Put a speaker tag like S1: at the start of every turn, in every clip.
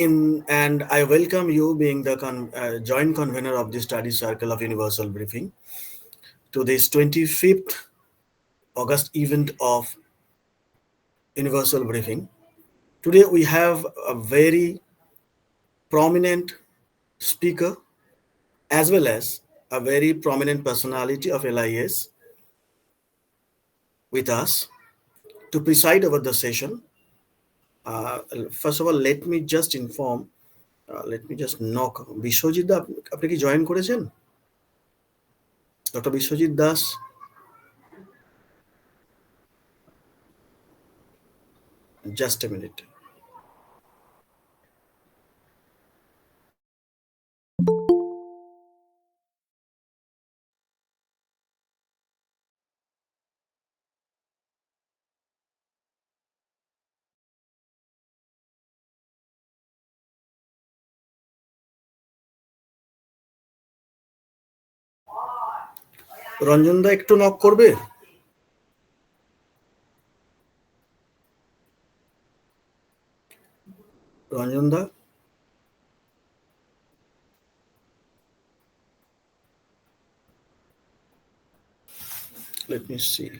S1: And I welcome you, being the joint convener of the study circle of Universal Briefing, to this 25th August event of Universal Briefing. Today we have a very prominent speaker as well as a very prominent personality of LIS with us to preside over the session. First of all, let me just inform, let me just knock. Biswajit da, আপনি কি join করেছেন? Doctor Biswajit Das, just a minute. Ranjan da একটু knock করবে? Ranjan da, let me see.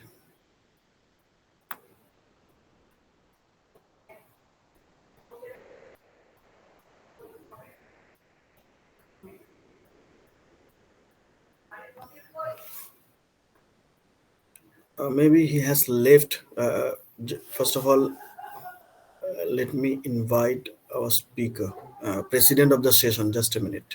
S1: Maybe he has left. First of all, let me invite our speaker, president of the session. Just a minute.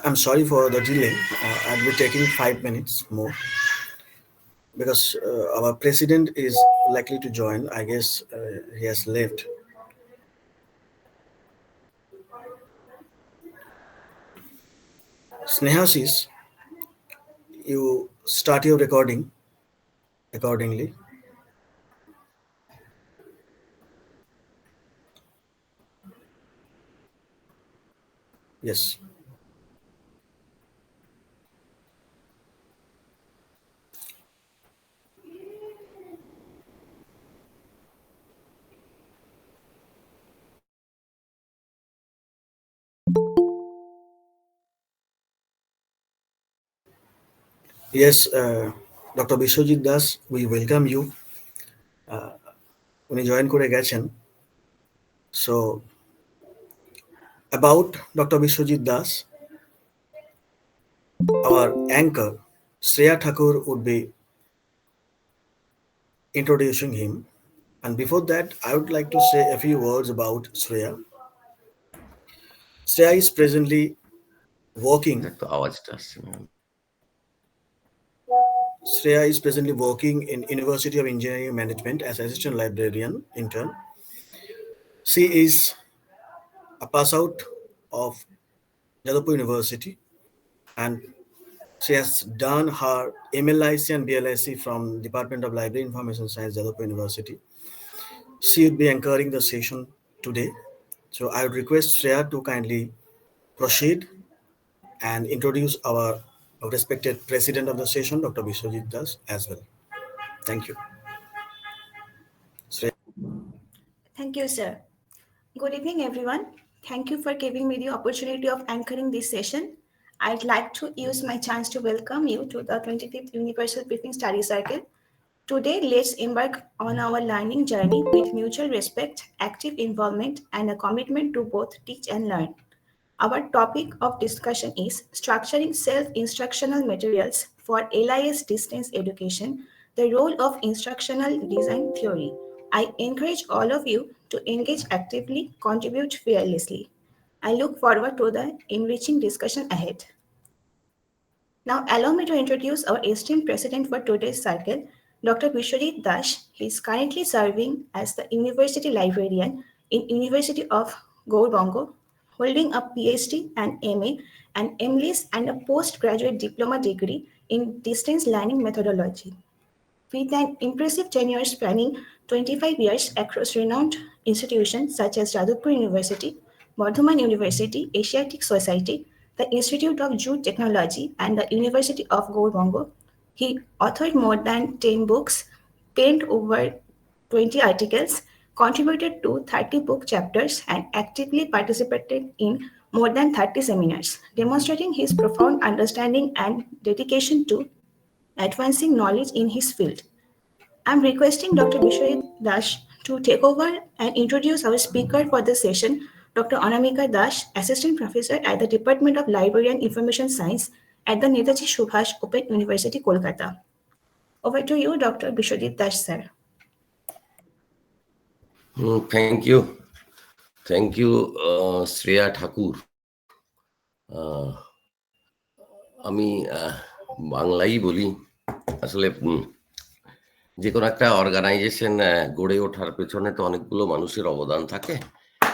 S1: I'm sorry for the delay. I'll be taking 5 minutes more because our president is likely to join. I guess he has left. Snehasis, you start your recording accordingly. Yes. Yes, Dr. Biswajit Das, we welcome you. উনি join করে গেছেন. So, about Dr. Biswajit Das, our anchor, Shreya Thakur, would be introducing him. And before that, I would like to say a few words about Shreya. Shreya is presently working. Shreya is presently working in University of Engineering Management as assistant librarian intern. She is a pass out of Jadavpur University, and she has done her MLIC and DLIS from Department of Library Information Science, Jadavpur University. She would be anchoring the session today. So I would request Shreya to kindly proceed and introduce our respected president of the session, Dr. Biswajit Das, as well. Thank you. Shreya.
S2: Thank you, sir. Good evening, everyone. Thank you for giving me the opportunity of anchoring this session. I'd like to use my chance to welcome you to the 25th Universal Briefing Study Circle. Today, let's embark on our learning journey with mutual respect, active involvement, and a commitment to both teach and learn. Our topic of discussion is structuring self-instructional materials for LIS distance education, the role of instructional design theory. I encourage all of you to engage actively, contribute fearlessly. I look forward to the enriching discussion ahead. Now, allow me to introduce our esteemed president for today's cycle, Dr. Biswajit Das. He is currently serving as the University Librarian in University of Gour, Banga, holding a PhD and MA, an MLIS and a postgraduate diploma degree in distance learning methodology. With an impressive tenure spanning 25 years across renowned institutions such as Jadavpur University, Bardhaman University, Asiatic Society, the Institute of Jute Technology, and the University of Gour, Banga, he authored more than 10 books, penned over 20 articles, contributed to 30 book chapters, and actively participated in more than 30 seminars, demonstrating his profound understanding and dedication to advancing knowledge in his field. I'm requesting Dr. Biswajit Das to take over and introduce our speaker for this session, Dr. Anamika Das, Assistant Professor at the Department of Library and Information Science at the Netaji Subhas Open University, Kolkata. Over to you, Dr. Biswajit Das, sir.
S3: Thank you. Thank you, Shreya Thakur. আমি বাংলাই বলি। আসলে যে কোনো একটা organisation গড়ে ওঠার পেছনে তো অনেকগুলো মানুষের অবদান থাকে,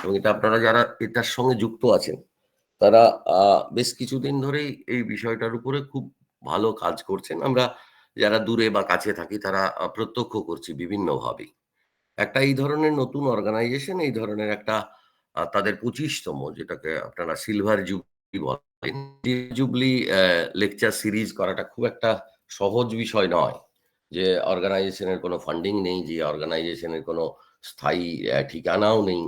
S3: এবং এটা আপনারা যারা এটার সঙ্গে যুক্ত আছেন তারা বেশ কিছুদিন ধরেই এই বিষয়টার উপরে খুব ভালো কাজ করছেন। আমরা যারা দূরে বা কাছে থাকি তারা প্রত্যক্ষ করছি বিভিন্নভাবেই। একটা এই ধরনের নতুন অর্গানাইজেশন, এই ধরনের একটা তাদের 25তম, যেটাকে আপনারা সিলভার জুবলি বলেন, জুবলি লেকচার সিরিজ করাটা খুব একটা সহজ বিষয় নয়। যে অর্গানাইজেশনের কোনো ফান্ডিং নেই, যে অর্গানাইজেশনের কোনো স্থায়ী ঠিকানাও নেই,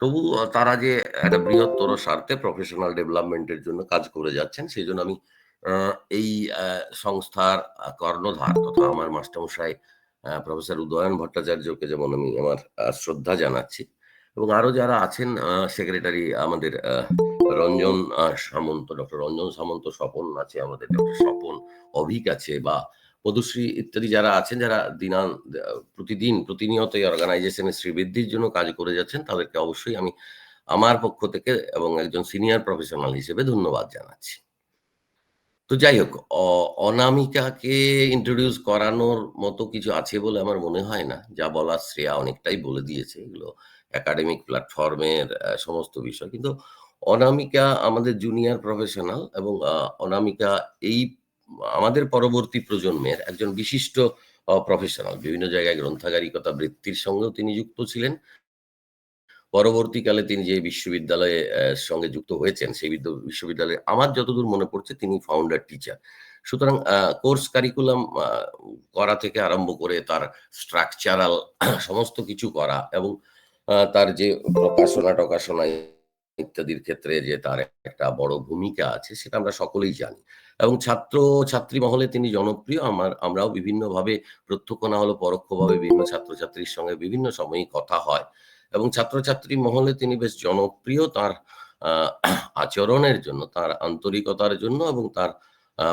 S3: তবু তারা যে একটা বৃহত্তর স্বার্থে প্রফেশনাল ডেভেলপমেন্টের জন্য কাজ করে যাচ্ছেন, সেই জন্য আমি এই সংস্থার কর্ণধার তথা আমার মাস্টারমশাই প্রফেসর উদয়ন ভট্টাচার্যকে যেমন আমি আমার শ্রদ্ধা জানাচ্ছি, এবং আরো যারা আছেন, সেক্রেটারি আমাদের রঞ্জন সামন্ত, ডক্টর রঞ্জন সামন্ত, স্বপন আছে আমাদের, ডক্টর স্বপন, অভিক আছে, বা মধুশ্রী ইত্যাদি যারা আছেন, যারা প্রতিনিয়ত এই অর্গানাইজেশনের শ্রীবৃদ্ধির জন্য কাজ করে যাচ্ছেন, তাদেরকে অবশ্যই আমি আমার পক্ষ থেকে এবং একজন সিনিয়র প্রফেশনাল হিসেবে ধন্যবাদ জানাচ্ছি। তো যাই হোক, অনামিকাকে ইন্ট্রোডিউস করানোর মতো কিছু আছে বলে আমার মনে হয় না। যা বলার শ্রেয়া অনেকটাই বলে দিয়েছে, এগুলো একাডেমিক প্ল্যাটফর্মের সমস্ত বিষয়। কিন্তু অনামিকা আমাদের জুনিয়র প্রফেশনাল, এবং অনামিকা এই আমাদের পরবর্তী প্রজন্মের একজন বিশিষ্ট প্রফেশনাল। বিভিন্ন জায়গায় গ্রন্থাগারিকতা বৃত্তির সঙ্গেও তিনি যুক্ত ছিলেন। পরবর্তীকালে তিনি যে বিশ্ববিদ্যালয়ে সঙ্গে যুক্ত হয়েছেন, সেই বিশ্ববিদ্যালয়ে আমার যতদূর মনে পড়ছে তিনি ফাউন্ডার টিচার। সুতরাং কোর্স কারিকুলাম করা থেকে আরম্ভ করে তার স্ট্রাকচারাল সমস্ত কিছু করা, এবং তার যে প্রকাশনা ইত্যাদির ক্ষেত্রে যে তার একটা বড় ভূমিকা আছে, সেটা আমরা সকলেই জানি। এবং ছাত্রী মহলে তিনি জনপ্রিয়। আমরাও বিভিন্নভাবে, প্রত্যক্ষ না হলেও পরোক্ষভাবে, বিভিন্ন ছাত্রছাত্রীর সঙ্গে বিভিন্ন সময়ই কথা হয়, এবং ছাত্রছাত্রী মহলে তিনি বেশ জনপ্রিয় তার আচরণের জন্য, তার আন্তরিকতার জন্য, এবং তার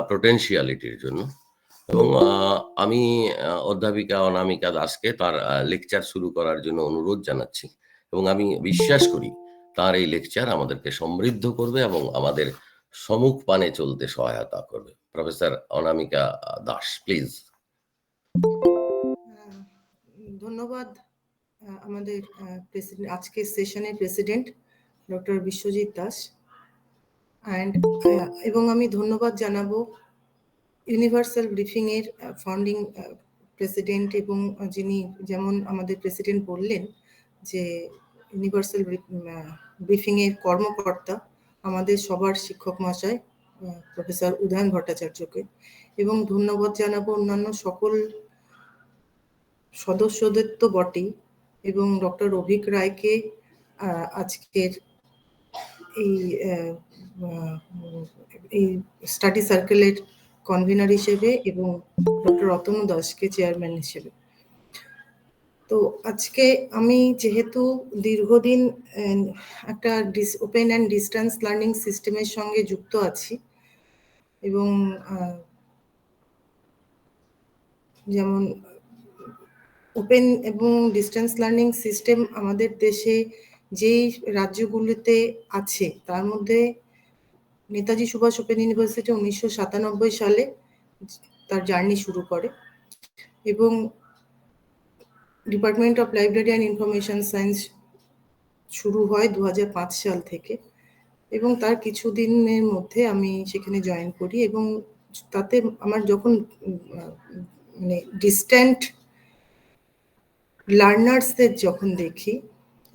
S3: পোটেনশিয়ালিটির জন্য। এবং আমি অধ্যাপিকা অনামিকা দাসকে তার লেকচার শুরু করার জন্য অনুরোধ জানাচ্ছি, এবং আমি বিশ্বাস করি তার এই লেকচার আমাদেরকে সমৃদ্ধ করবে এবং আমাদের সম্মুখ পানে চলতে সহায়তা করবে। Professor Anamika Das, please.
S4: ধন্যবাদ আমাদের প্রেসিডেন্ট, আজকের সেশনের প্রেসিডেন্ট ডক্টর বিশ্বজিৎ দাস, এবং আমি ধন্যবাদ জানাবো ইউনিভার্সাল ব্রিফিং এর ফাউন্ডিং প্রেসিডেন্ট, এবং যিনি যেমন আমাদের প্রেসিডেন্ট বললেন যে ইউনিভার্সাল ব্রিফিং এর কর্মকর্তা আমাদের সবার শিক্ষক মহাশয় প্রফেসর উদয়ন ভট্টাচার্যকে, এবং ধন্যবাদ জানাবো অন্যান্য সকল সদস্যদের তো বটেই, এবং ডক্টর অভিক রায়কে আজকের এই স্টাডি সার্কেলের কনভেনার হিসেবে, এবং ডক্টর রতনু দাসকে চেয়ারম্যান হিসেবে। তো আজকে আমি যেহেতু দীর্ঘদিন একটা ওপেন অ্যান্ড ডিস্টেন্স লার্নিং সিস্টেমের সঙ্গে যুক্ত আছি, এবং যেমন ওপেন এবং ডিস্টেন্স লার্নিং সিস্টেম আমাদের দেশে যেই রাজ্যগুলিতে আছে, তার মধ্যে নেতাজি সুভাষ ওপেন ইউনিভার্সিটি 1997 সালে তার জার্নি শুরু করে, এবং department of library and information science শুরু হয় 2005 সাল থেকে, এবং তার কিছুদিনের মধ্যে আমি সেখানে জয়েন করি। এবং তাতে আমার যখন মানে ডিস্ট্যান্ট লার্নার্সদের যখন দেখি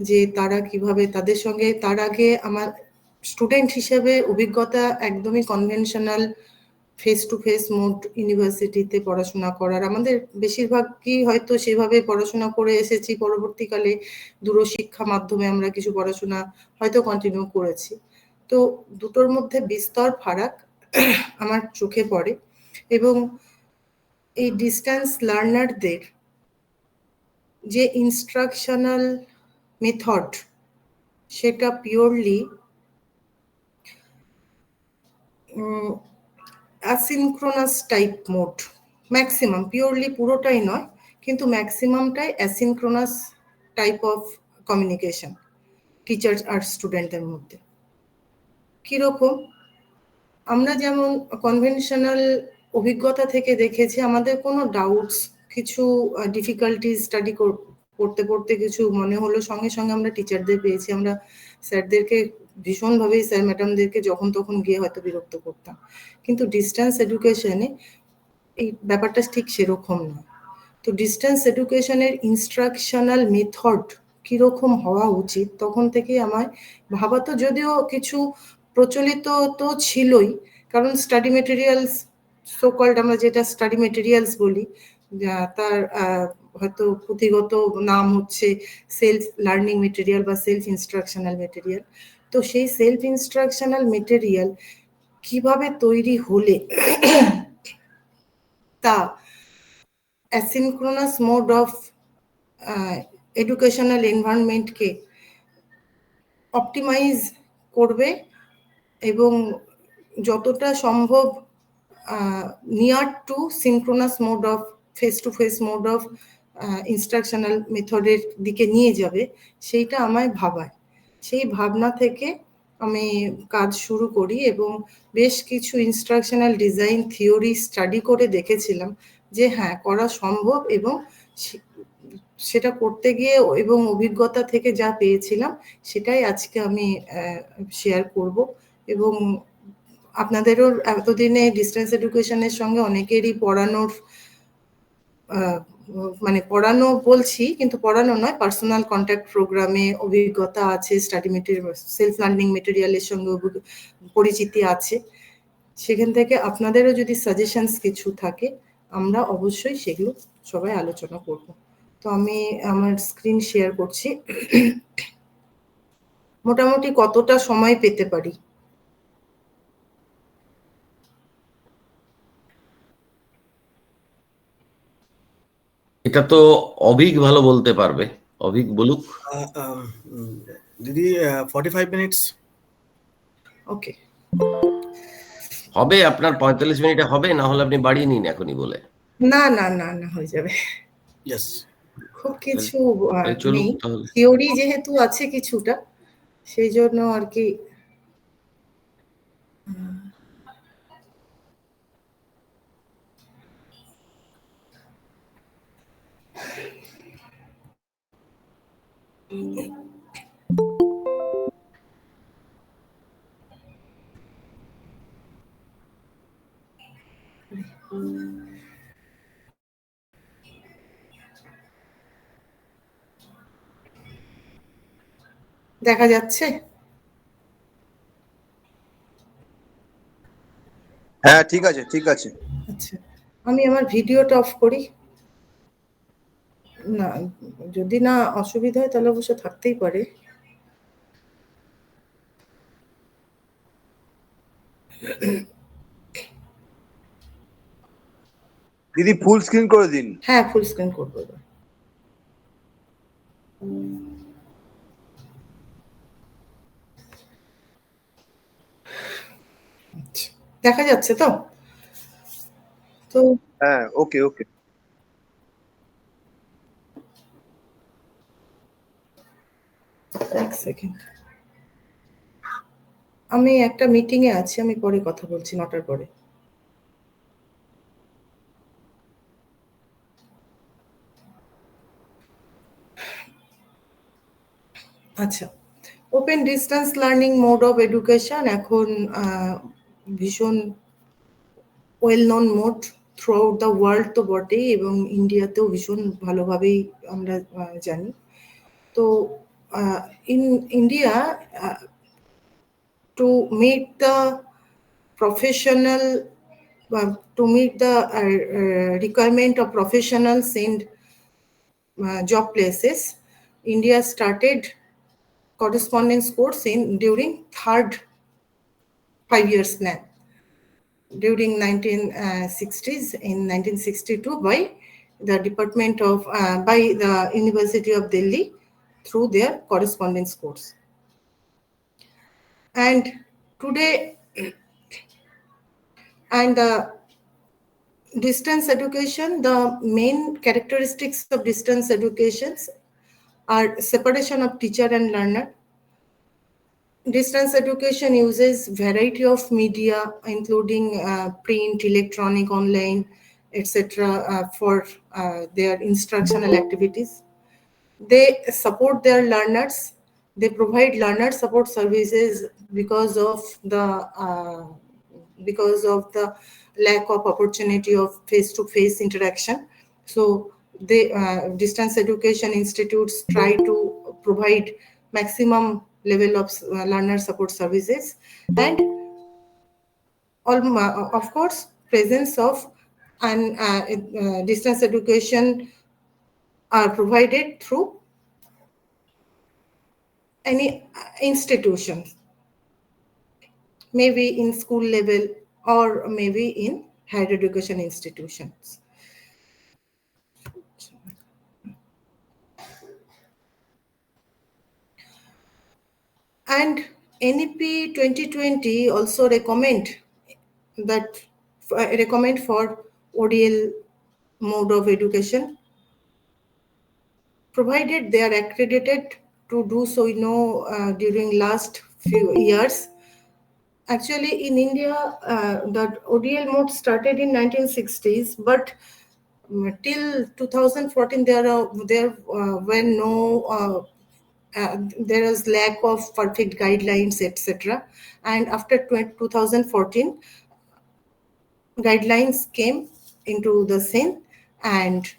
S4: যে তারা কিভাবে তাদের সঙ্গে, তার আগে আমার স্টুডেন্ট হিসেবে অভিজ্ঞতা একদমই conventional face to face mode ইউনিভার্সিটিতে পড়াশোনা করার, আমাদের বেশিরভাগই হয়তো সেভাবে পড়াশোনা করে এসেছি, পরবর্তীকালে দূরশিক্ষা মাধ্যমে আমরা কিছু পড়াশোনা হয়তো কন্টিনিউ করেছি। তো দুটোর মধ্যে বিস্তর ফারাক আমার চোখে পড়ে। এবং এই ডিস্ট্যান্স লার্নারদের যে ইনস্ট্রাকশনাল মেথড, সেটা purely asynchronous type mode, maximum, purely পুরোটাই নয় কিন্তু ম্যাক্সিমামটাই asynchronous type of communication teacher আর স্টুডেন্টদের মধ্যে। কীরকম? আমরা যেমন কনভেনশনাল অভিজ্ঞতা থেকে দেখেছি, আমাদের কোনো ডাউটস, কিছু ডিফিকাল্টিজ স্টাডি করতে পড়তে কিছু মনে হলো, সঙ্গে সঙ্গে আমরা টিচারদের পেয়েছি, আমরা স্যারদেরকে ভীষণভাবেই, স্যার ম্যাডামদেরকে যখন তখন গিয়ে হয়তো বিরক্ত করতাম। কিন্তু ডিস্টেন্স এডুকেশনে এই ব্যাপারটা ঠিক সেরকম না। তো ডিস্টেন্স এডুকেশনের ইনস্ট্রাকশনাল মেথড কীরকম হওয়া উচিত, তখন থেকে আমার ভাবা, তো যদিও কিছু প্রচলিত তো ছিলই, কারণ স্টাডি মেটেরিয়ালস, সোকল্ড আমরা যেটা স্টাডি মেটেরিয়ালস বলি, তার হয়তো পুঁথিগত নাম হচ্ছে সেলফ লার্নিং মেটেরিয়াল বা সেলফ ইনস্ট্রাকশনাল মেটেরিয়াল। তো সেই সেলফ ইনস্ট্রাকশনাল মেটেরিয়াল কিভাবে তৈরি হলে তা অ্যাসিনক্রোনাস মোড অফ এডুকেশনাল এনভায়রনমেন্টকে অপটিমাইজ করবে এবং যতটা সম্ভব near to synchronous mode of face to face mode of instructional মেথডের দিকে নিয়ে যাবে, সেইটা আমায় ভাবায়। সেই ভাবনা থেকে আমি কাজ শুরু করি এবং বেশ কিছু ইনস্ট্রাকশনাল ডিজাইন থিওরি স্টাডি করে দেখেছিলাম যে হ্যাঁ, করা সম্ভব, এবং সেটা করতে গিয়ে এবং অভিজ্ঞতা থেকে যা পেয়েছিলাম সেটাই আজকে আমি শেয়ার করব। এবং আপনাদেরও এতদিনে ডিস্টেন্স এডুকেশনের সঙ্গে অনেকেরই পড়ানোর, মানে পড়ানো বলছি কিন্তু পড়ানো নয়, পার্সোনাল কন্ট্যাক্ট প্রোগ্রামে অভিজ্ঞতা আছে, স্টাডি মেটেরিয়াল, সেলফ লার্নিং মেটেরিয়ালের সঙ্গে পরিচিতি আছে। সেখান থেকে আপনাদেরও যদি সাজেশনস কিছু থাকে, আমরা অবশ্যই সেগুলো সবাই আলোচনা করব। তো আমি আমার স্ক্রিন শেয়ার করছি। মোটামুটি কতটা সময় পেতে পারি?
S3: এটা তো অভিক ভালো বলতে পারবে, অভিক বলুক।
S1: দিদি 45 মিনিটস।
S4: ওকে,
S3: হবে আপনার 45 মিনিটে হবে, না হলে আপনি বাড়িয়ে নিন এখনই বলে।
S4: না না না না, হয়ে যাবে।
S1: ইয়েস,
S4: খুব কিছু
S3: চলুক
S4: নেই,
S3: তাহলে।
S4: থিওরি যেহেতু আছে কিছুটা, সেই জন্য আর কি। দেখা যাচ্ছে?
S5: হ্যাঁ, ঠিক আছে ঠিক আছে।
S4: আচ্ছা, আমি আমার ভিডিওটা অফ করি। না, যদি না অসুবিধা হয় তাহলে অবশ্য থাকতেই পারে।
S5: দিদি ফুল স্ক্রিন করে দিন।
S4: হ্যাঁ, ফুল স্ক্রিন করবো। আচ্ছা, দেখা যাচ্ছে তো? তো
S5: হ্যাঁ, ওকে ওকে।
S4: এক সেকেন্ড, আমি একটা মিটিং এ আছি, আমি পরে কথা বলছি, 9টার পরে। আচ্ছা, open distance learning mode of education এখন ভীষণ well known mode through out the world তো বটেই, এবং ইন্ডিয়াতেও ভীষণ ভালোভাবেই আমরা জানি। তো in India, to meet the professional to meet the requirement of professionals in job places, India started correspondence course during third 5 years plan during 1960s. In 1962 by the department of by the University of Delhi through their correspondence course. And today, and distance education, the main characteristics of distance educations are separation of teacher and learner. Distance education uses variety of media, including print, electronic, online, etc., for their instructional activities. They support their learners. They provide learner support services because of the lack of opportunity of face-to-face interaction. So the distance education institutes try to provide maximum level of learner support services, and of course presence of and distance education are provided through any institutions, maybe in school level or maybe in higher education institutions. And NEP 2020 also recommend for ODL mode of education, provided they are accredited to do so. During last few years, actually in India, the ODL mode started in 1960s, but till 2014 there were no there is lack of perfect guidelines, etc. And after 2014, guidelines came into the scene, and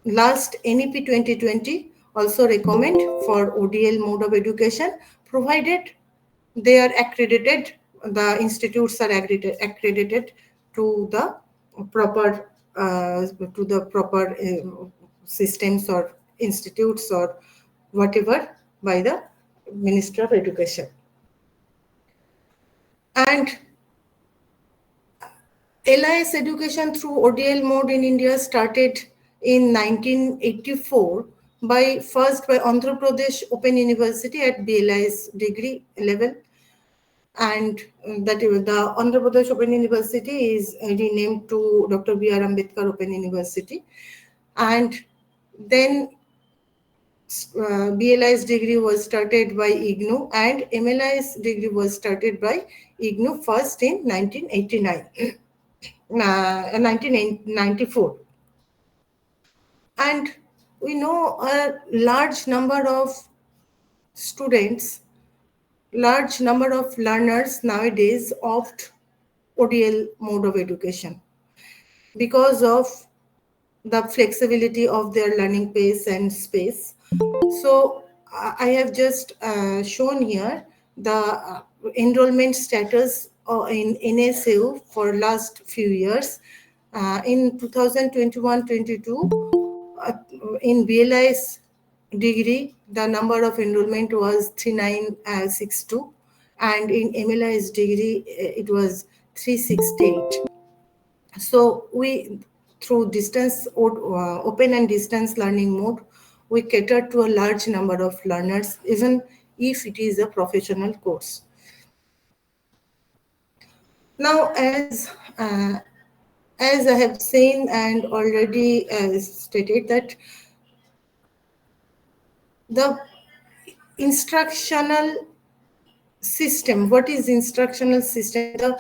S4: last NEP 2020 also recommend for ODL mode of education, provided they are accredited, the institutes are accredited to the proper systems or institutes or whatever by the Ministry of Education. And LIS education through ODL mode in India started in 1984 by Andhra Pradesh Open University at DLIS degree level, and that the Andhra Pradesh Open University is renamed to Dr. B.R. Ambedkar Open University. And then BLIS degree was started by IGNOU, and MLIS degree was started by IGNOU first in 1994. And we know a large number of students, large number of learners nowadays opt ODL mode of education because of the flexibility of their learning pace and space. So I have just shown here the enrollment status in NSU for last few years. In 2021-22, in BLIS degree, the number of enrollment was 3962, and in MLIS degree it was 368. So we, through distance open and distance learning mode, we cater to a large number of learners, even if it is a professional course. Now, as I have seen and already stated, that the instructional system, what is instructional system? The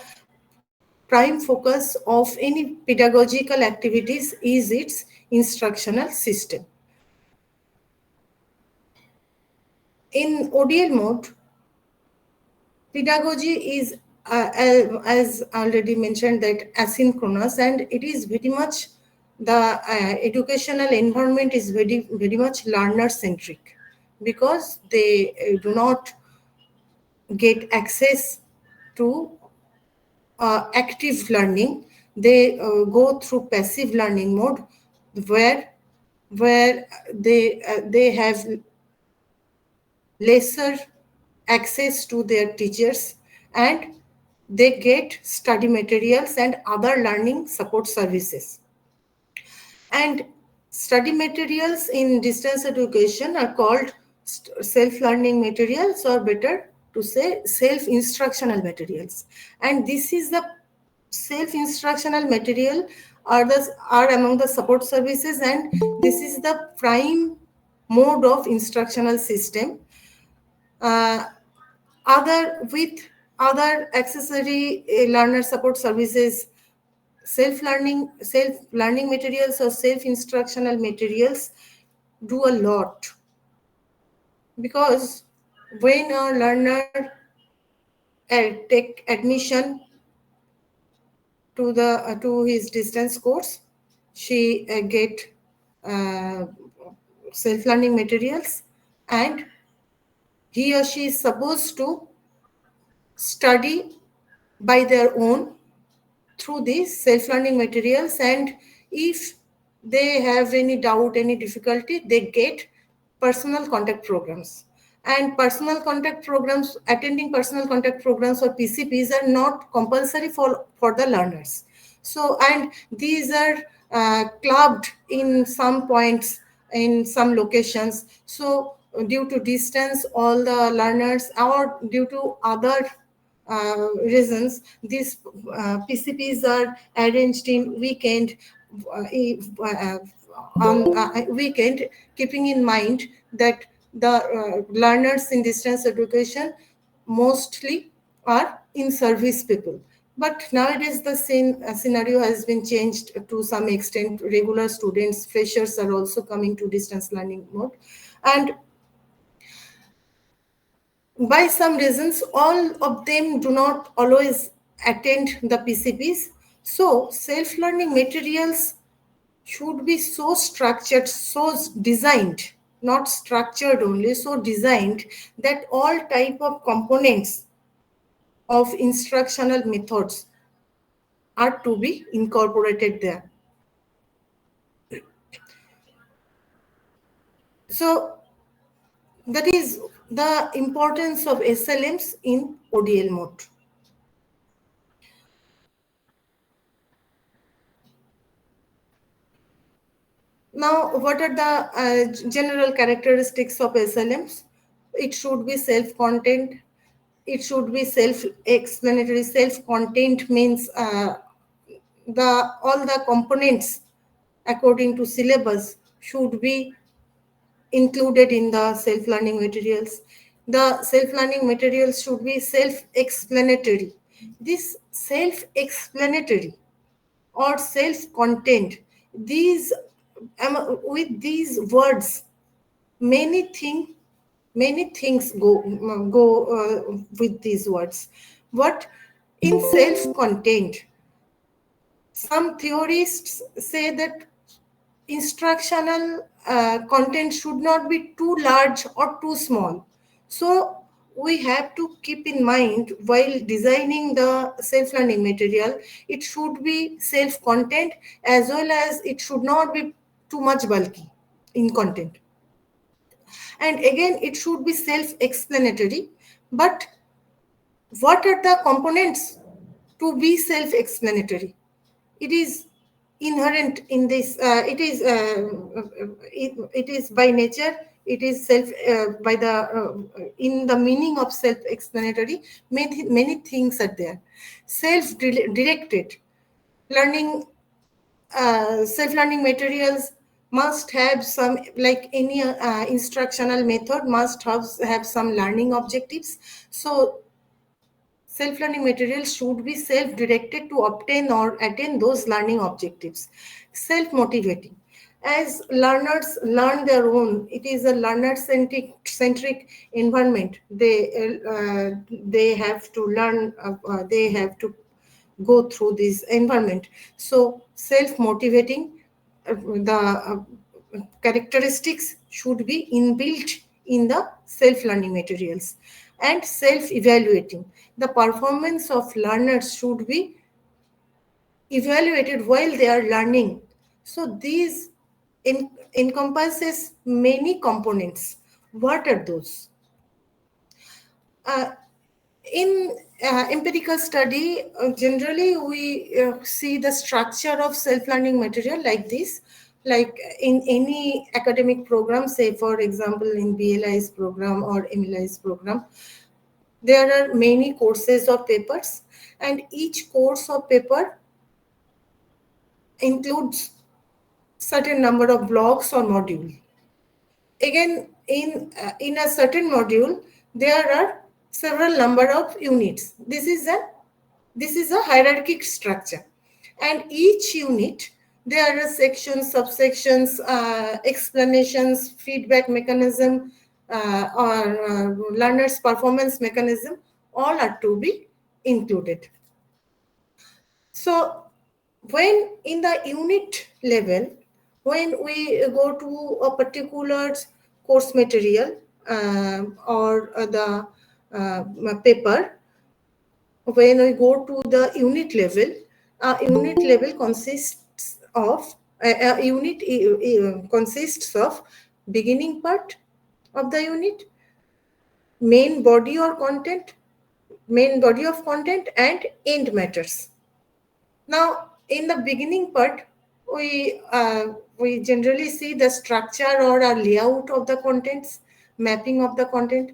S4: prime focus of any pedagogical activities is its instructional system. In ODL mode, pedagogy is, as already mentioned, that asynchronous, and it is very much the educational environment is very much learner centric, because they do not get access to active learning. They go through passive learning mode, where they have lesser access to their teachers, and they get study materials and other learning support services. And study materials in distance education are called self-learning materials, or better to say self-instructional materials. And this is the self-instructional material are among the support services, and this is the prime mode of instructional system. Other accessory learner support services, self-learning materials or self-instructional materials do a lot, because when a learner take admission to his distance course, she get uh, self-learning materials, and he or she is supposed to study by their own through these self-learning materials. And if they have any doubt, any difficulty, they get personal contact programs. And attending personal contact programs or PCPs are not compulsory for the learners. So, and these are clubbed in some points, in some locations. So due to distance, all the learners, or due to other reasons, these PCPs are arranged in weekend, on weekend, keeping in mind that the learners in distance education mostly are in service people. But nowadays the scenario has been changed to some extent. Regular students, freshers are also coming to distance learning mode, and by some reasons, all of them do not always attend the PCPs. So self-learning materials should be so structured, so designed, not structured only, so designed that all type of components of instructional methods are to be incorporated there. So that is the importance of SLMs in ODL mode. Now, what are the general characteristics of SLMs? It should be self-contained. It should be self-explanatory. Self-contained means all the components according to syllabus should be included in the self-learning materials. The self-learning materials should be self-explanatory. This self-explanatory or self-contained, with these words, many things go with these words. What in self-contained, some theorists say that instructional content should not be too large or too small. So we have to keep in mind, while designing the self-learning material, it should be self-content, as well as it should not be too much bulky in content. And again, it should be self-explanatory. But what are the components to be self-explanatory? It is inherent in this. It is by nature. It is by the in the meaning of self-explanatory. Many things are there. Self-directed learning. Self-learning materials must have some, like any instructional method, must have some learning objectives. So self-learning materials should be self-directed to obtain or attain those learning objectives. Self-motivating. as learners learn their own. It is a learner-centric environment. They have to learn. They have to go through this environment. So self-motivating, the characteristics should be inbuilt in the self-learning materials, and self-evaluating. The performance of learners should be evaluated while they are learning. So these encompasses many components. What are those? In empirical study, generally we see the structure of self-learning material like this. Like in any academic program, say for example in DLIS program or LIS program, there are many courses or papers, and each course or paper includes certain number of blocks or module. Again, in a certain module, there are several number of units. This is a hierarchic structure, and each unit there are sections, subsections, explanations, feedback mechanism, or learners' performance mechanism. All are to be included. So when in the unit level, when we go to a particular course material or the paper, when we go to the unit level consists of consists of beginning part of the unit, main body of content, and end matters. Now, in the beginning part, we generally see the structure or a layout of the contents, mapping of the content.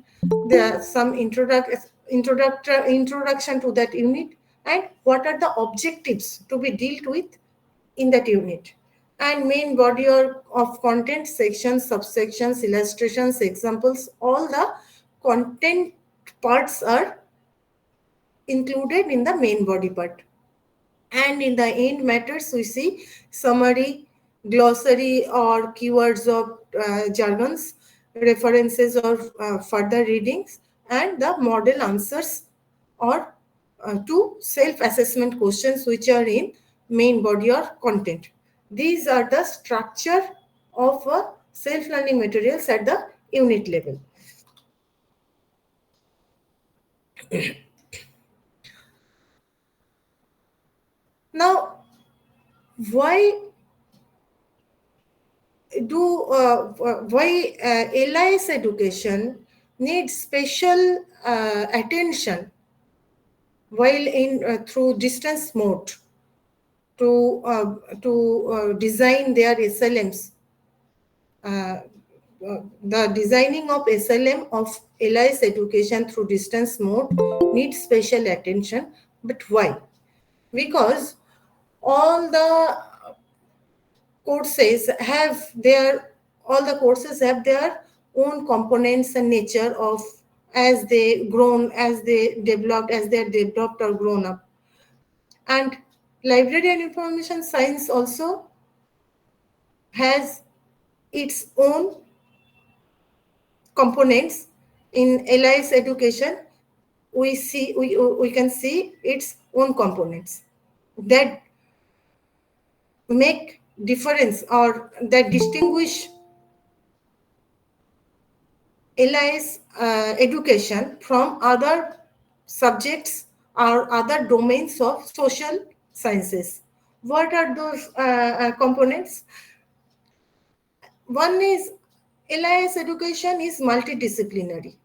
S4: There are some introduction to that unit, and what are the objectives to be dealt with in that unit. And main body of content, sections, subsections, illustrations, examples, all the content parts are included in the main body part. And in the end matters, we see summary, glossary or keywords of jargons, references or further readings, and the model answers or to self-assessment questions which are in main body or content. These are the structure of self-learning materials at the unit level. Now, why LIS education needs special attention while in through distance mode to design their SLMs. The designing of SLM of LIS education through distance mode needs special attention. But why? Because all the courses have their own components and nature of as they developed or grown up. And library and information science also has its own components. In LIS education, we can see its own components that make difference or that distinguish LIS education from other subjects or other domains of social sciences. What are those components? One is LIS education is multidisciplinary.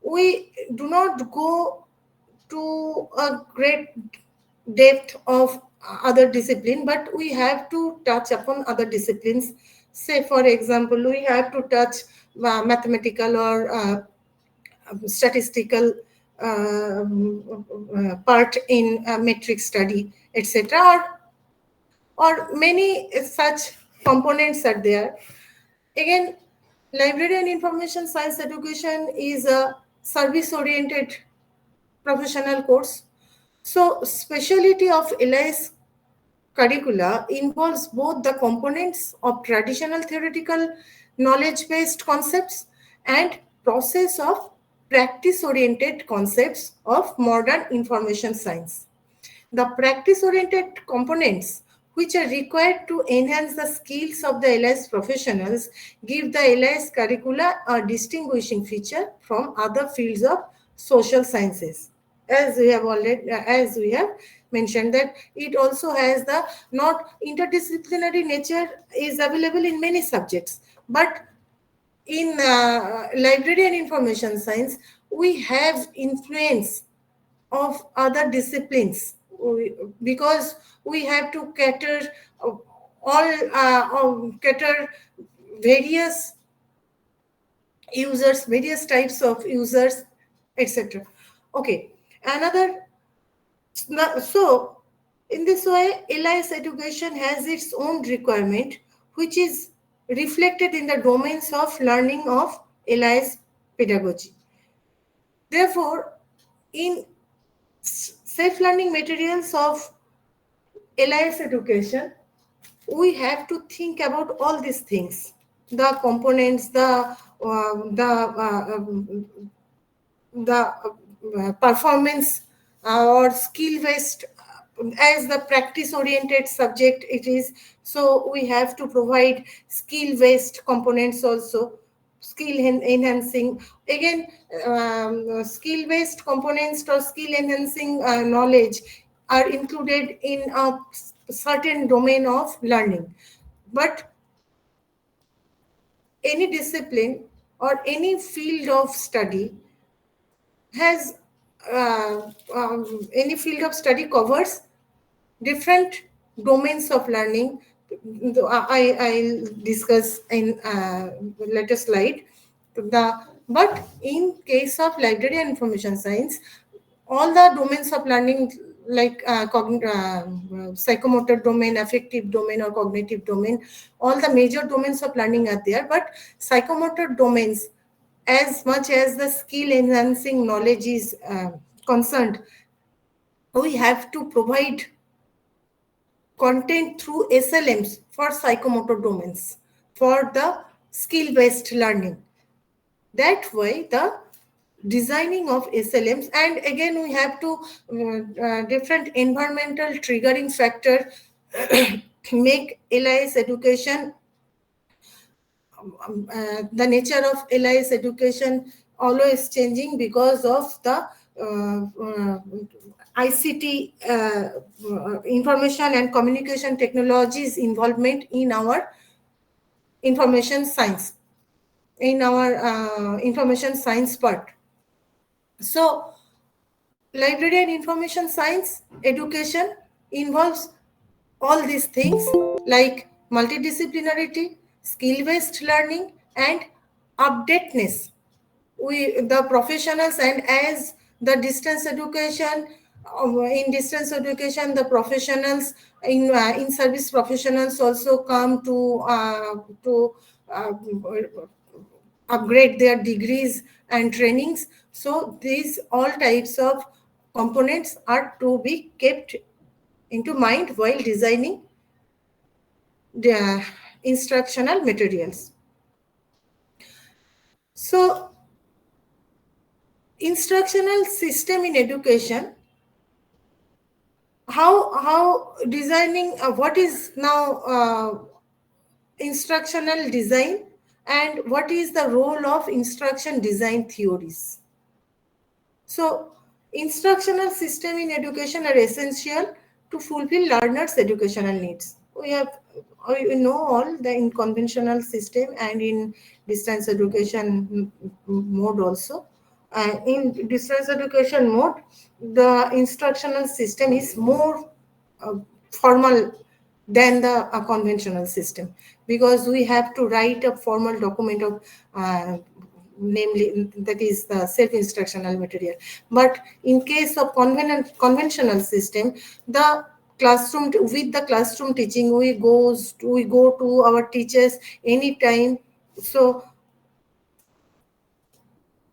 S4: We do not go to a great depth of other discipline, but we have to touch upon other disciplines. Say, for example, we have to touch mathematical or statistical part in metric study, etc. Or many such components are there. Again, library and information science education is a service-oriented professional course. So specialty of LIS curricula involves both the components of traditional theoretical knowledge-based concepts and process of practice-oriented concepts of modern information science. The practice-oriented components, which are required to enhance the skills of the LIS professionals, give the LIS curricula a distinguishing feature from other fields of social sciences. As we have mentioned, that it also has the not interdisciplinary nature is available in many subjects, but in librarian information science we have influence of other disciplines because we have to cater cater various users, various types of users, etc. Okay, so in this way LIS education has its own requirement, which is reflected in the domains of learning of LIS pedagogy. Therefore, in self-learning materials of LIS education, we have to think about all these things: the components, the performance or skill-based. As the practice-oriented subject it is, so we have to provide skill-based components also. Skill enhancing, again, skill-based components or skill enhancing knowledge are included in a certain domain of learning. But any discipline or any field of study has any field of study covers different domains of learning. I'll discuss in later slide. But in case of library and information science, all the domains of learning like psychomotor domain, affective domain or cognitive domain, all the major domains of learning are there. But psychomotor domains, as much as the skill enhancing knowledge is concerned, we have to provide content through SLMs for psychomotor domains for the skill-based learning. That way, the designing of SLMs, and again we have to different environmental triggering factor make LIS education, the nature of LIS education always changing because of the ICT, information and communication technologies involvement in our information science, in our information science part. So library and information science education involves all these things like multidisciplinarity, skill-based learning, and updateness. The professionals, and as the distance education, in distance education, the professionals in service professionals also come to upgrade their degrees and trainings. So these all types of components are to be kept into mind while designing the instructional materials. So instructional system in education, how designing what is now instructional design, and what is the role of instruction design theories. So instructional system in education are essential to fulfill learners' educational needs. We know all the in conventional system and in distance education mode also. In distance education mode, the instructional system is more formal than the conventional system, because we have to write a formal document of namely that is the self-instructional material. But in case of conventional system, the classroom, with the classroom teaching, we go to our teachers anytime. So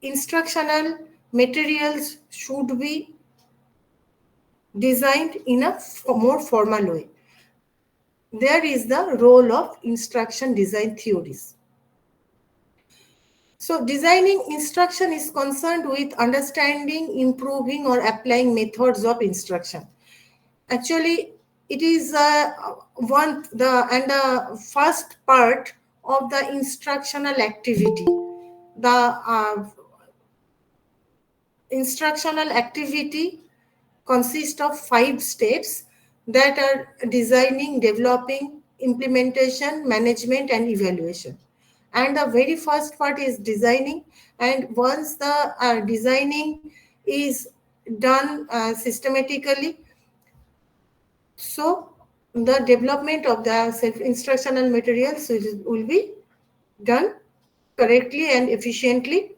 S4: instructional materials should be designed in a more formal way. there is the role of instruction design theories. So designing instruction is concerned with understanding, improving, or applying methods of instruction. Actually, it is the first part of the instructional activity. The instructional activity consists of 5 steps that are designing, developing, implementation, management, and evaluation. And the very first part is designing, and once the designing is done systematically, so the development of the self-instructional materials will be done correctly and efficiently,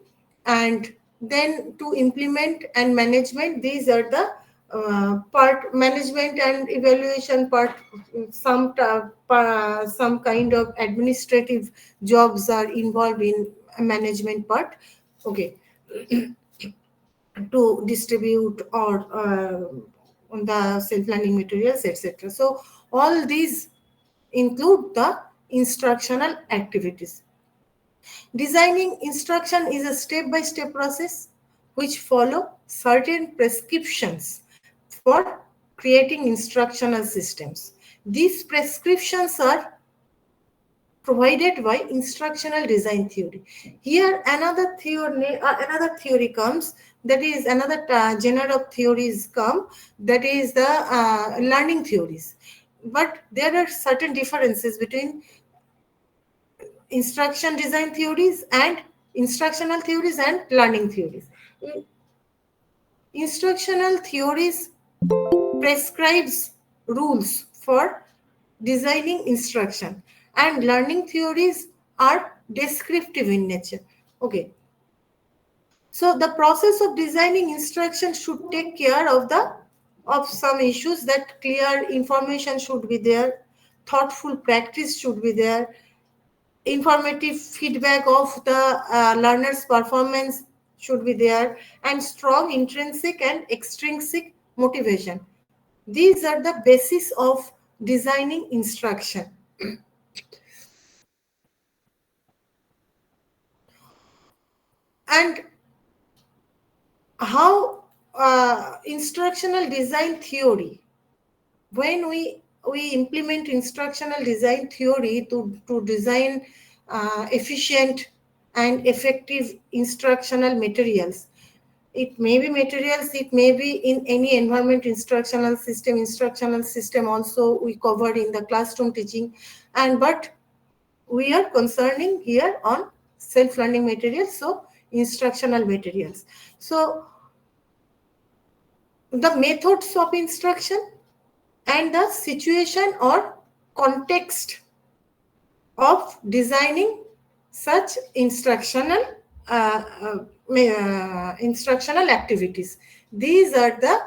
S4: and then to implement and management, these are the part management and evaluation part. Some kind of administrative jobs are involved in management part, okay, to distribute or on the self-learning materials, etc. So all these include the instructional activities. Designing instruction is a step-by-step process which follow certain prescriptions for creating instructional systems. These prescriptions are provided by instructional design theory. Here another theory comes, that is another genre of theories come, that is the learning theories. But there are certain differences between instruction design theories and instructional theories and learning theories. Instructional theories prescribes rules for designing instruction, and learning theories are descriptive in nature. Okay. So the process of designing instruction should take care of some issues, that clear information should be there, thoughtful practice should be there, informative feedback of the learner's performance should be there, and strong intrinsic and extrinsic motivation. These are the basis of designing instruction. And how instructional design theory, when we implement instructional design theory to design efficient and effective instructional materials, it may be materials, it may be in any environment instructional system also we covered in the classroom teaching, and but we are concerning here on self-learning materials, so instructional materials. So the methods of instruction and the situation or context of designing such instructional instructional activities. These are the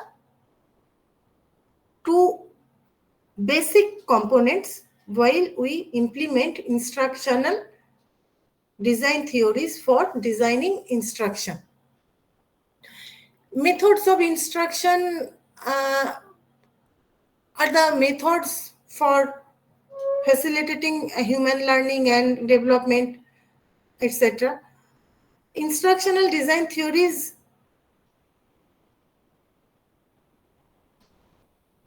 S4: two basic components while we implement instructional design theories for designing instruction. Methods of instruction are the methods for facilitating human learning and development, etc. Instructional design theories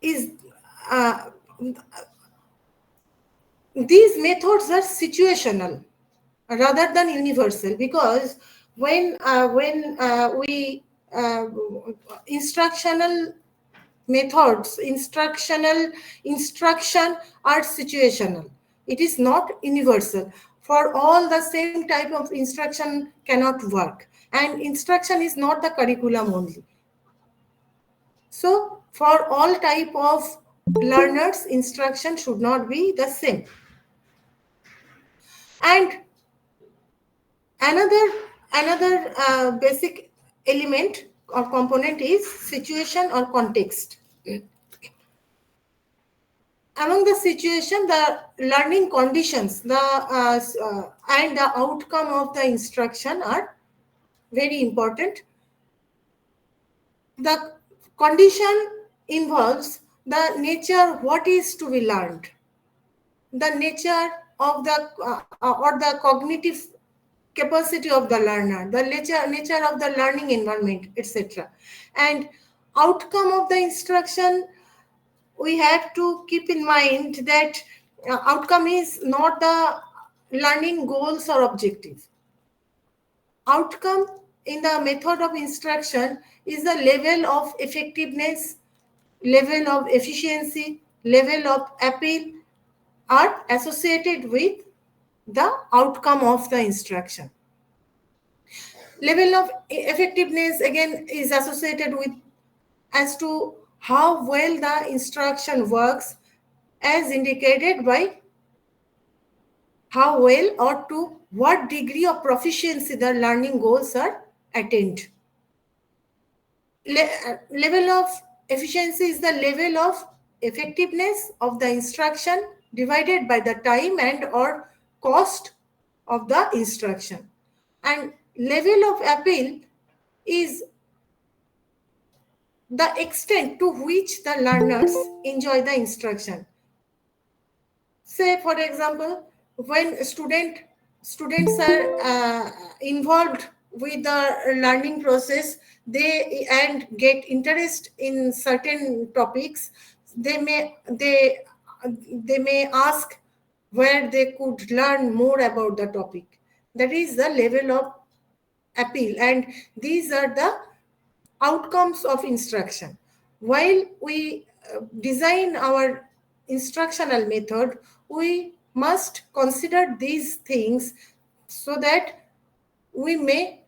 S4: is these methods are situational rather than universal, because when we instructional methods, instruction are situational. It is not universal. For all the same type of instruction cannot work, and instruction is not the curriculum only. So for all type of learners, instruction should not be the same. And another basic element or component is situation or context. Among the situation, the learning conditions, and the outcome of the instruction are very important. The condition involves the nature, what is to be learned, the nature of the or the cognitive capacity of the learner, the nature of the learning environment, etc. And outcome of the instruction, we have to keep in mind that outcome is not the learning goals or objectives. Outcome in the method of instruction is the level of effectiveness, level of efficiency, level of appeal are associated with the outcome of the instruction. Level of effectiveness again is associated with as to how well the instruction works, as indicated by how well or to what degree of proficiency the learning goals are attained. Level of efficiency is the level of effectiveness of the instruction divided by the time and or cost of the instruction. And level of appeal is the extent to which the learners enjoy the instruction. Say, for example, when students are involved with the learning process, and get interest in certain topics, they may ask where they could learn more about the topic. That is the level of appeal, and these are the outcomes of instruction. While we design our instructional method, we must consider these things so that we may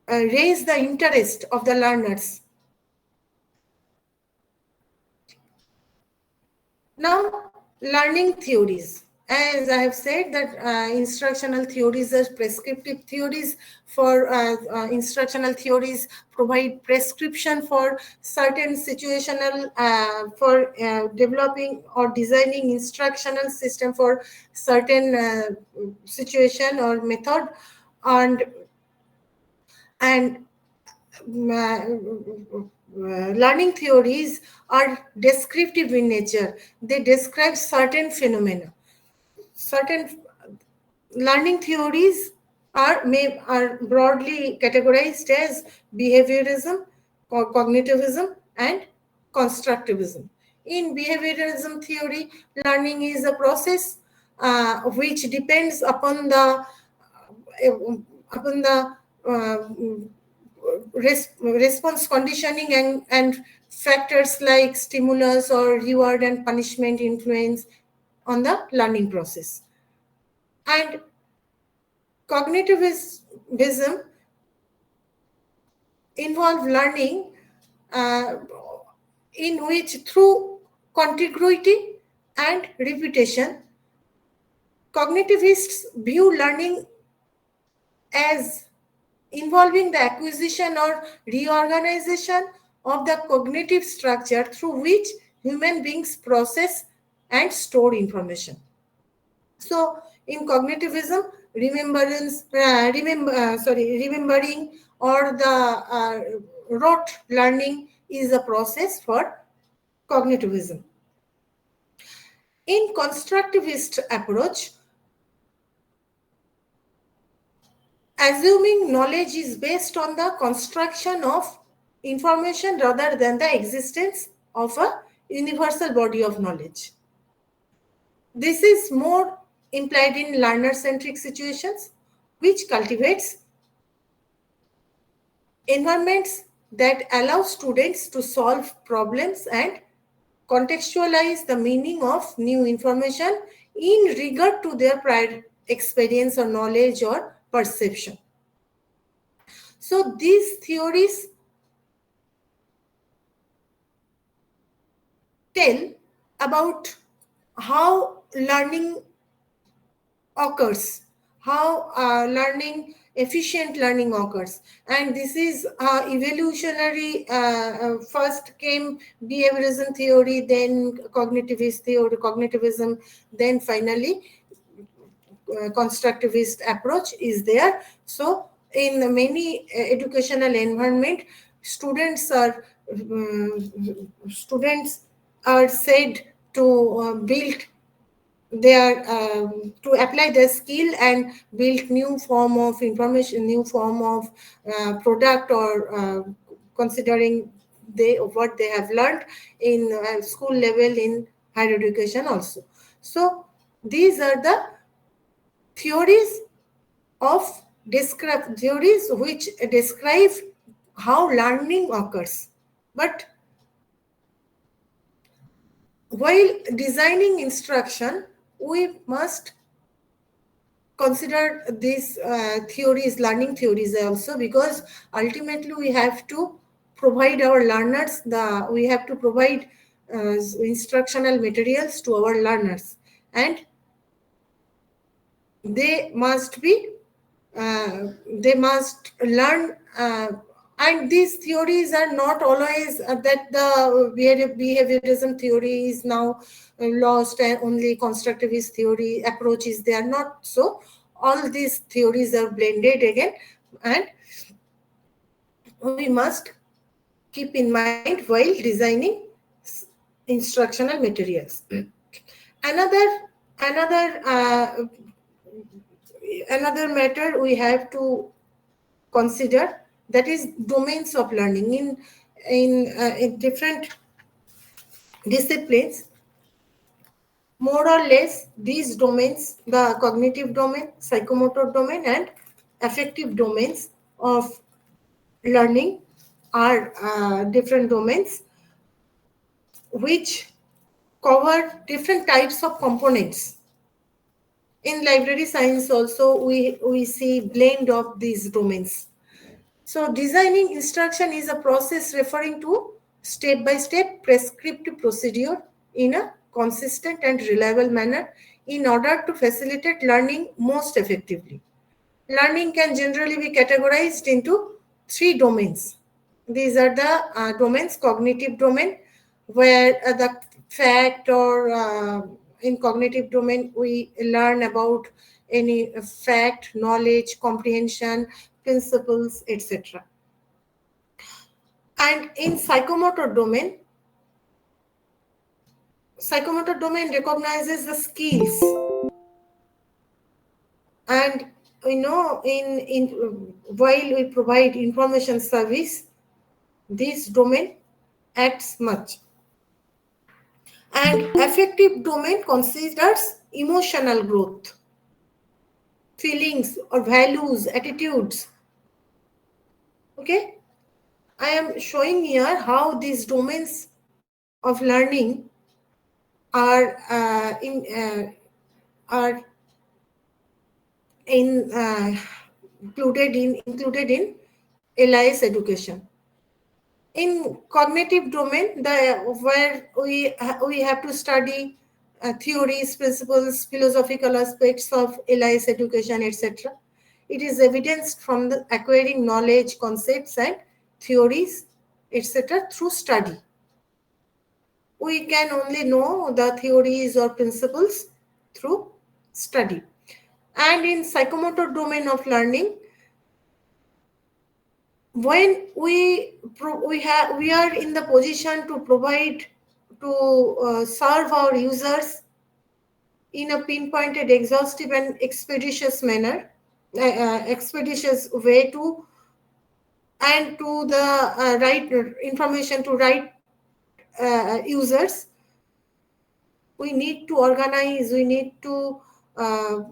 S4: raise the interest of the learners. Now, learning theories. As I have said that instructional theories are prescriptive theories for instructional theories provide prescription for certain situational, for developing or designing instructional system for certain situation or method, and learning theories are descriptive in nature. They describe certain phenomena. Certain learning theories are broadly categorized as behaviorism, cognitivism, and constructivism. In behaviorism theory, learning is a process which depends upon the response conditioning and factors like stimulus or reward and punishment influence on the learning process. And cognitivism involve learning in which through contiguity and repetition, cognitivists view learning as involving the acquisition or reorganization of the cognitive structure through which human beings process and store information. So, in cognitivism, remembering or the rote learning is a process for cognitivism. In constructivist approach, assuming knowledge is based on the construction of information rather than the existence of a universal body of knowledge. This is more implied in learner-centric situations, which cultivates environments that allow students to solve problems and contextualize the meaning of new information in regard to their prior experience or knowledge or perception. So these theories tell about how learning occurs, how efficient learning occurs. And this is evolutionary. First came behaviorism theory, then cognitivism, then finally constructivist approach is there. So in many educational environment, students are said to build they are to apply their skill and build new form of information, new form of product, or considering what they have learned in school level in higher education also. So these are the theories of theories which describe how learning occurs. But while designing instruction, we must consider these theories, learning theories also, because ultimately we have to provide our learners, we have to provide instructional materials to our learners, and they must learn, and these theories are not always that the behaviorism theory is now lost and only constructivist theory approaches, they are not so. All these theories are blended again, and we must keep in mind while designing instructional materials. Another matter we have to consider, that is domains of learning in different disciplines. More or less these domains, the cognitive domain, psychomotor domain, and affective domains of learning, are different domains which cover different types of components. In library science also we see blend of these domains. So designing instruction is a process referring to step-by-step prescriptive procedure in a consistent and reliable manner in order to facilitate learning most effectively. Learning can generally be categorized into 3 domains. These are the domains: cognitive domain, where the fact, or in cognitive domain we learn about any fact, knowledge, comprehension, principles, etc. And in psychomotor domain recognizes the skills, and in while we provide information service, this domain acts much. And affective domain considers emotional growth, feelings or values, attitudes. Okay, I am showing here how these domains of learning are included in LIS education. In cognitive domain, where we have to study theories, principles, philosophical aspects of LIS education, etc. It is evidenced from the acquiring knowledge, concepts, and theories, etc. through study. We can only know the theories or principles through study. And in psychomotor domain of learning, when we are in the position to provide, to serve our users in a pinpointed, exhaustive, and expeditious manner, expeditious way to, and to the right information to right users, we need to organize, uh,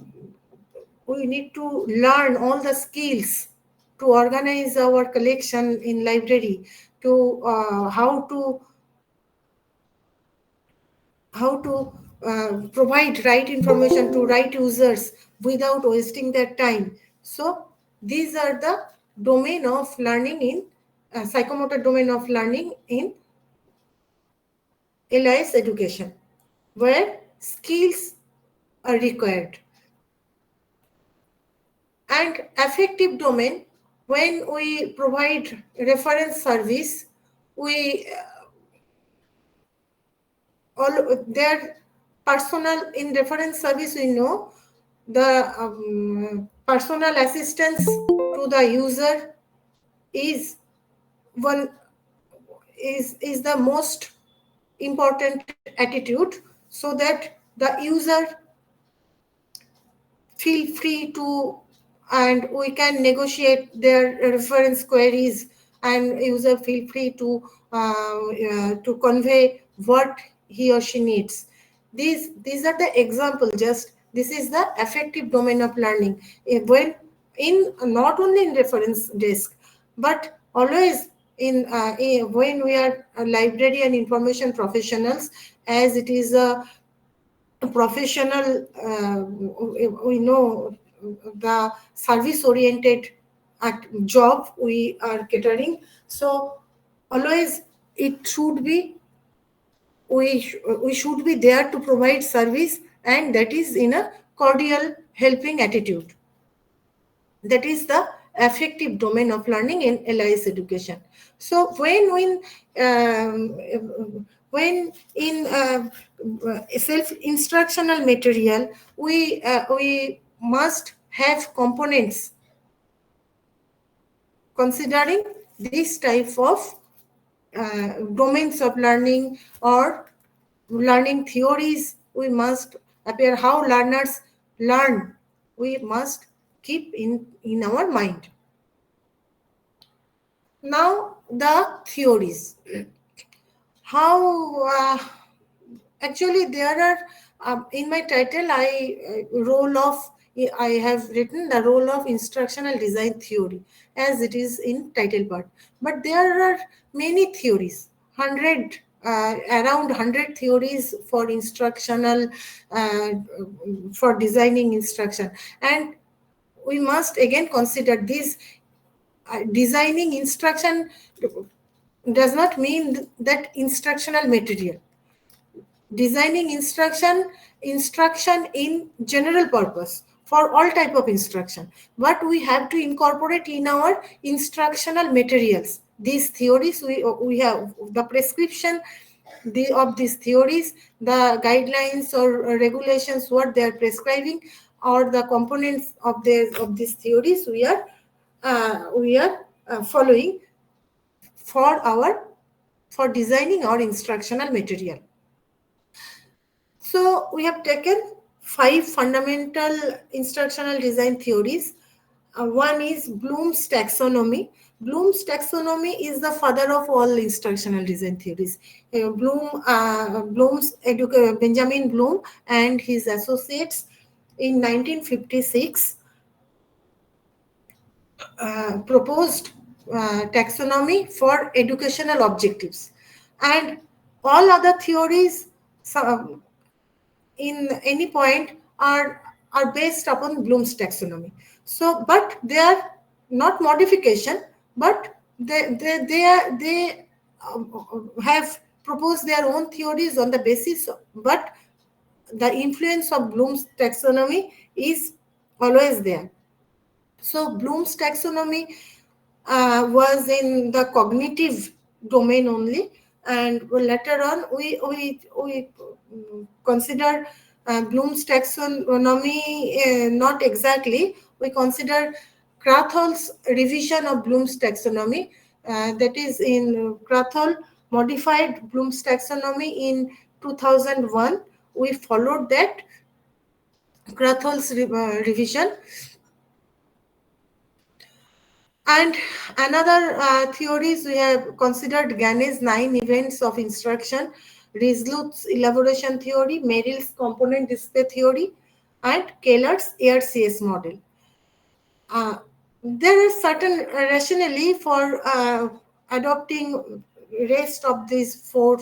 S4: we need to learn all the skills to organize our collection in library, to how to provide right information to right users without wasting their time. So these are the domain of learning in psychomotor domain of learning in LIS education, where skills are required. And affective domain, when we provide reference service, we all their personal, in reference service, we know the personal assistance to the user is one is the most important attitude, so that the user feel free to, and we can negotiate their reference queries, and user feel free to convey what he or she needs. These are the example. Just this is the affective domain of learning. When in not only in reference desk, but always when we are a library and information professionals, as it is a professional, we know the service oriented job we are catering. So always it should be, we should be there to provide service, and that is in a cordial helping attitude. That is the affective domain of learning in LIS education. So when in self-instructional material, we must have components considering this type of domains of learning or learning theories. We must appear how learners learn. We must keep in our mind. Now the theories. How actually there are in my title I have written the role of instructional design theory as it is in title part, but there are many theories, 100 around 100 theories for instructional, for designing instruction. And we must again consider this. Designing instruction does not mean that instructional material. Designing instruction in general purpose for all type of instruction, but we have to incorporate in our instructional materials these theories. We have the prescription of these theories, the guidelines or regulations what they are prescribing, or the components of these theories we are following for designing our instructional material. So we have taken 5 fundamental instructional design theories. One is Bloom's taxonomy. Bloom's taxonomy is the father of all instructional design theories. Benjamin Bloom and his associates in 1956 proposed taxonomy for educational objectives, and all other theories in any point are based upon Bloom's taxonomy. So, but they are not modification, but they have proposed their own theories on the basis, but the influence of Bloom's taxonomy is always there. So Bloom's taxonomy was in the cognitive domain only, and later on we consider Bloom's taxonomy not exactly. We consider Krathwohl's revision of Bloom's taxonomy, that is in Krathwohl modified Bloom's taxonomy in 2001. We followed that Krathwohl's revision. And another theories we have considered Ganne's 9 events of instruction, Rizlut's elaboration theory, Merrill's component display theory, and Keller's ARCS model. There is certain rationale for adopting rest of these 4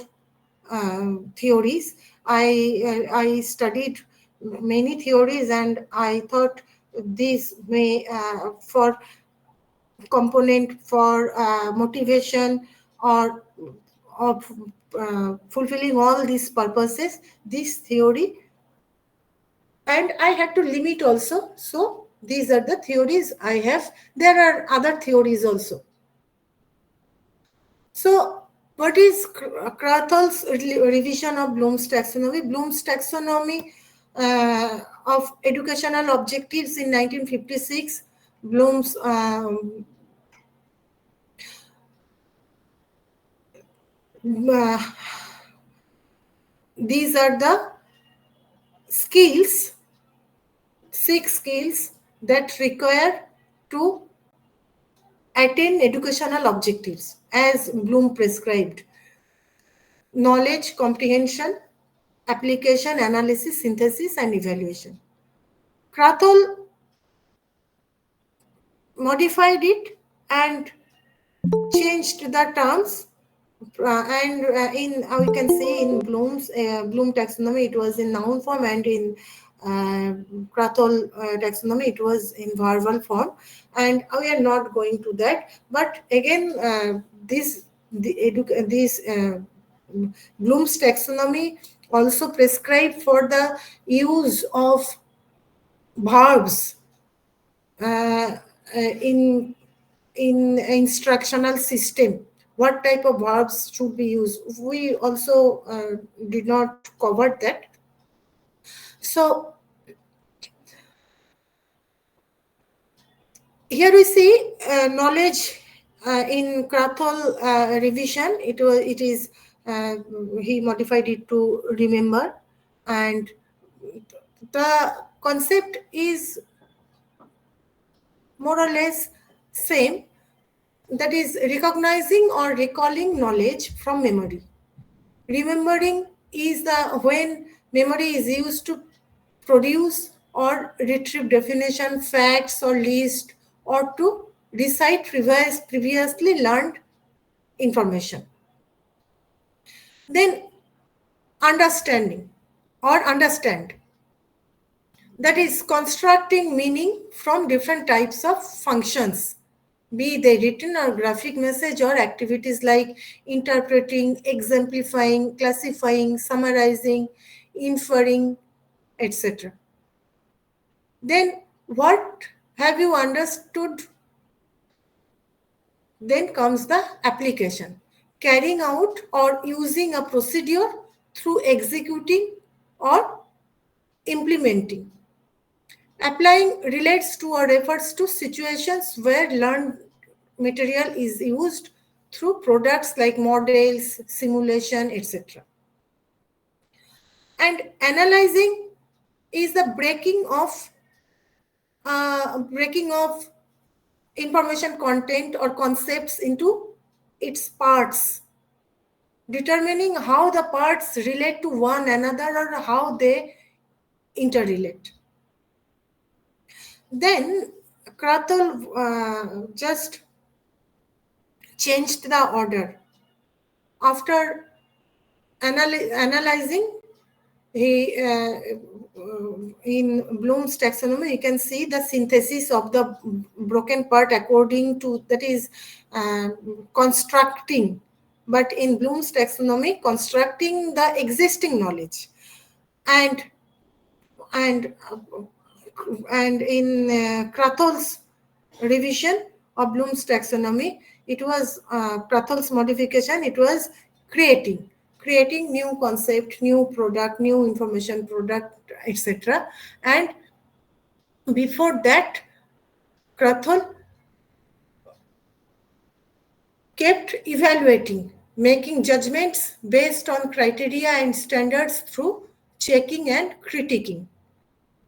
S4: theories. I studied many theories, and I thought this may for component for motivation or of fulfilling all these purposes, this theory, and I had to limit also. So these are the theories I have. There are other theories also. So what is Krathwohl's revision of Bloom's taxonomy? Bloom's taxonomy of educational objectives in 1956. Bloom's these are the skills 6 skills that require to attain educational objectives as Bloom prescribed: knowledge, comprehension, application, analysis, synthesis, and evaluation. Krathol modified it and changed the terms, and in we can say in Bloom taxonomy it was in noun form, and in Krathol taxonomy it was in verbal form, and we are not going to that. But again, this Bloom's taxonomy also prescribed for the use of verbs in instructional system. What type of verbs should be used? We also did not cover that. So here we see knowledge in Krathol revision. It is he modified it to remember, and the concept is more or less same. That is recognizing or recalling knowledge from memory. Remembering is when memory is used to produce or retrieve definition, facts or list, or to recite previously learned information. Then understanding or understand. That is constructing meaning from different types of functions, be they written or graphic message, or activities like interpreting, exemplifying, classifying, summarizing, inferring, etc. Then what have you understood? Then comes the application, carrying out or using a procedure through executing or implementing. Applying relates to or refers to situations where learned material is used through products like models, simulation, etc. And analyzing is the breaking of information content or concepts into its parts, determining how the parts relate to one another or how they interrelate. Then Krathol just changed the order. After analyzing, he in Bloom's taxonomy, you can see the synthesis of the broken part according to, that is constructing. But in Bloom's taxonomy, constructing the existing knowledge, and in Krathol's revision of Bloom's taxonomy, it was Krathol's modification. It was creating new concept, new product, new information product, etc. And before that, Krathol kept evaluating, making judgments based on criteria and standards through checking and critiquing.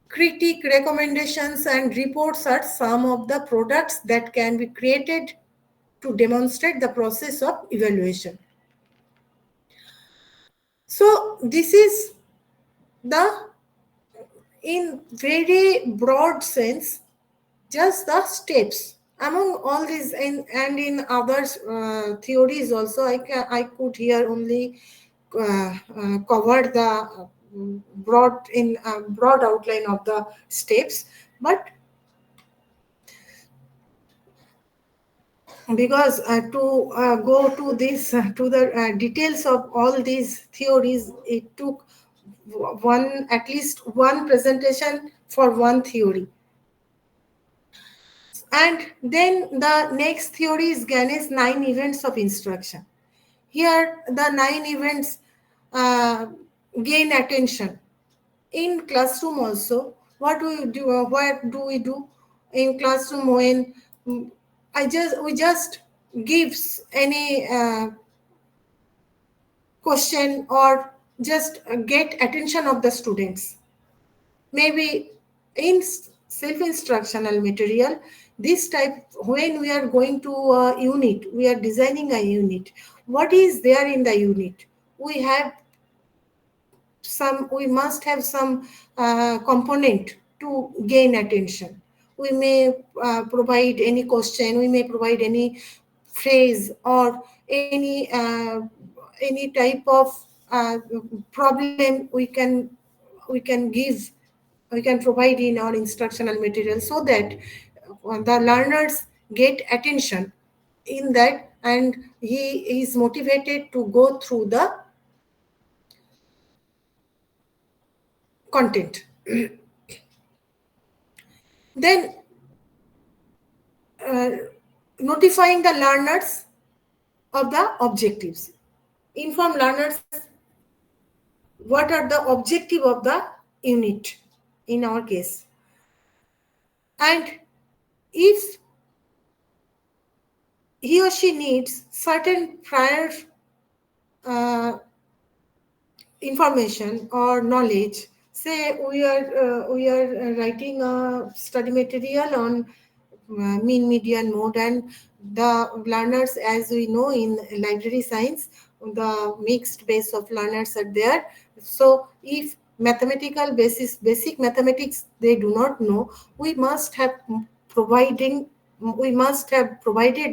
S4: Critique, recommendations, and reports are some of the products that can be created to demonstrate the process of evaluation. So this is the, in very broad sense, just the steps. Among all these, and in other theories also, I could here only cover the broad outline of the steps, but because to go to this to the details of all these theories, it took at least one presentation for one theory. And then the next theory is Ganne's 9 events of instruction. Here the 9 events gain attention in classroom also. What do you do? What do we do in classroom when we just gives any question or just get attention of the students? Maybe in self-instructional material, this type, when we are going to a unit, we are designing a unit. What is there in the unit? We must have some component to gain attention. We may provide any question, we may provide any phrase or any type of problem we can give, we can provide in our instructional material, so that the learners get attention in that, and he is motivated to go through the content. Then notifying the learners of the objectives. Inform learners what are the objective of the unit in our case. And if he or she needs certain prior information or knowledge, say we are writing a study material on mean median mode, and the learners, as we know in library science, the mixed base of learners are there. So if mathematical basis, basic mathematics they do not know, we must have provided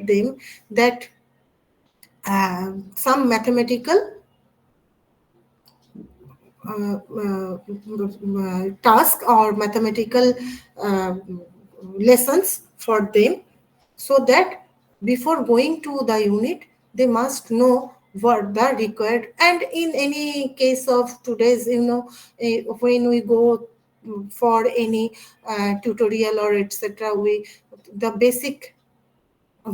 S4: them that some mathematical task or mathematical lessons for them, so that before going to the unit they must know what the required. And in any case of today's, when we go for any tutorial or etc., the basic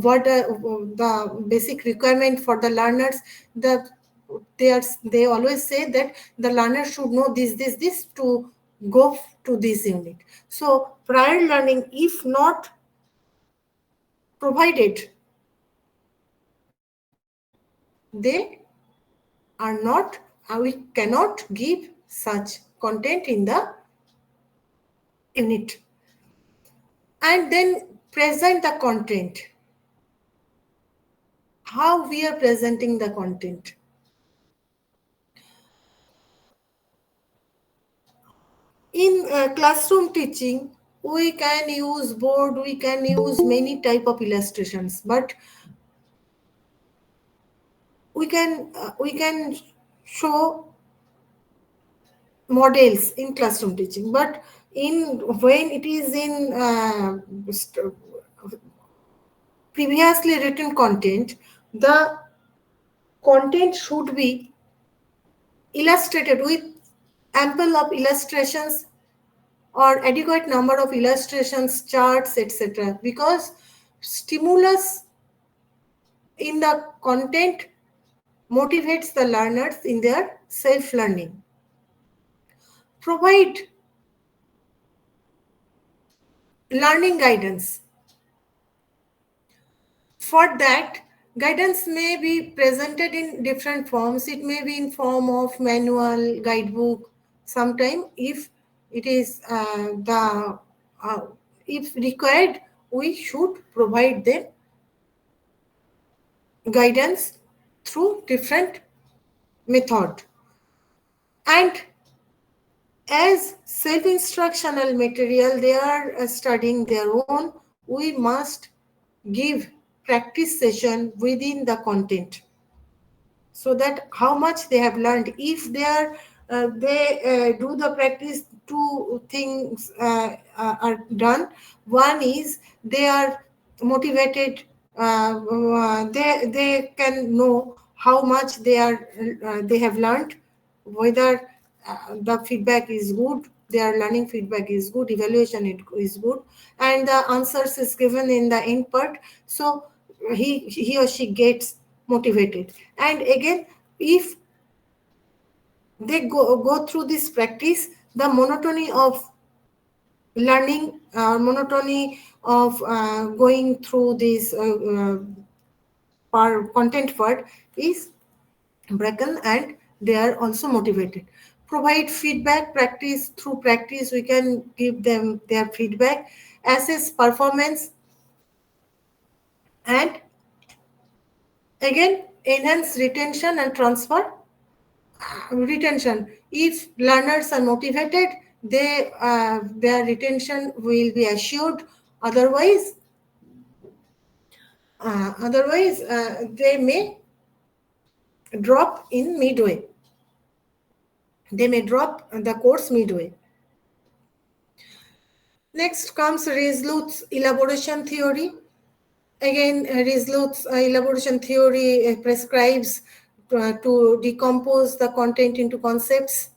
S4: the basic requirement for the learners, they always say that the learner should know this to go to this unit. So prior learning, if not provided, they are not, we cannot give such content in the unit. And then present the content. How we are presenting the content. In classroom teaching, we can use board, we can use many type of illustrations, but we can show models in classroom teaching. But when it is in previously written content, the content should be illustrated with ample of illustrations or adequate number of illustrations, charts, etc. Because stimulus in the content motivates the learners in their self-learning. Provide learning guidance. For that, guidance may be presented in different forms. It may be in form of manual, guidebook. Sometime, if it is if required, we should provide them guidance through different method. And as self-instructional material, they are studying their own, we must give practice session within the content, so that how much they have learned. If they do the practice, two things are done. One is they are motivated, they can know how much they have learned, whether the feedback is good, their learning feedback is good, evaluation is good, and the answers is given in the end part. So he or she gets motivated. And again, if they go through this practice, the monotony of learning, monotony of going through this content part is broken, and they are also motivated. provide feedback, practice. Through practice, we can give them their feedback, assess performance, and again enhance retention and transfer. Retention, if learners are motivated, their retention will be assured. Otherwise they may drop in midway. They may drop the course midway. Next comes Resluth's elaboration theory. Again, Resluth's elaboration theory prescribes to decompose the content into concepts,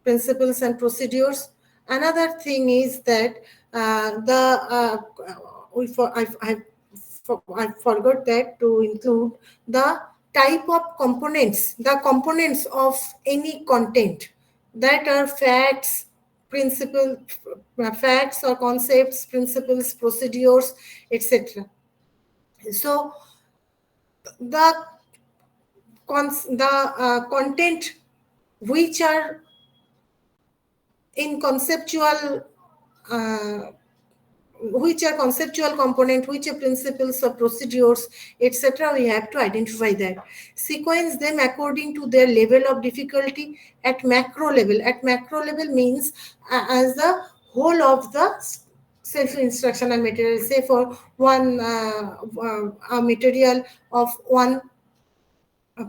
S4: principles, and procedures. Another thing is that I forgot that to include the type of components, the components of any content, that are facts, facts or concepts, principles, procedures, etc. So the content which are in conceptual which are conceptual component, which are principles or procedures, etc. We have to identify that. Sequence them according to their level of difficulty at macro level. At macro level means as the whole of the self-instructional material. Say for one a material of one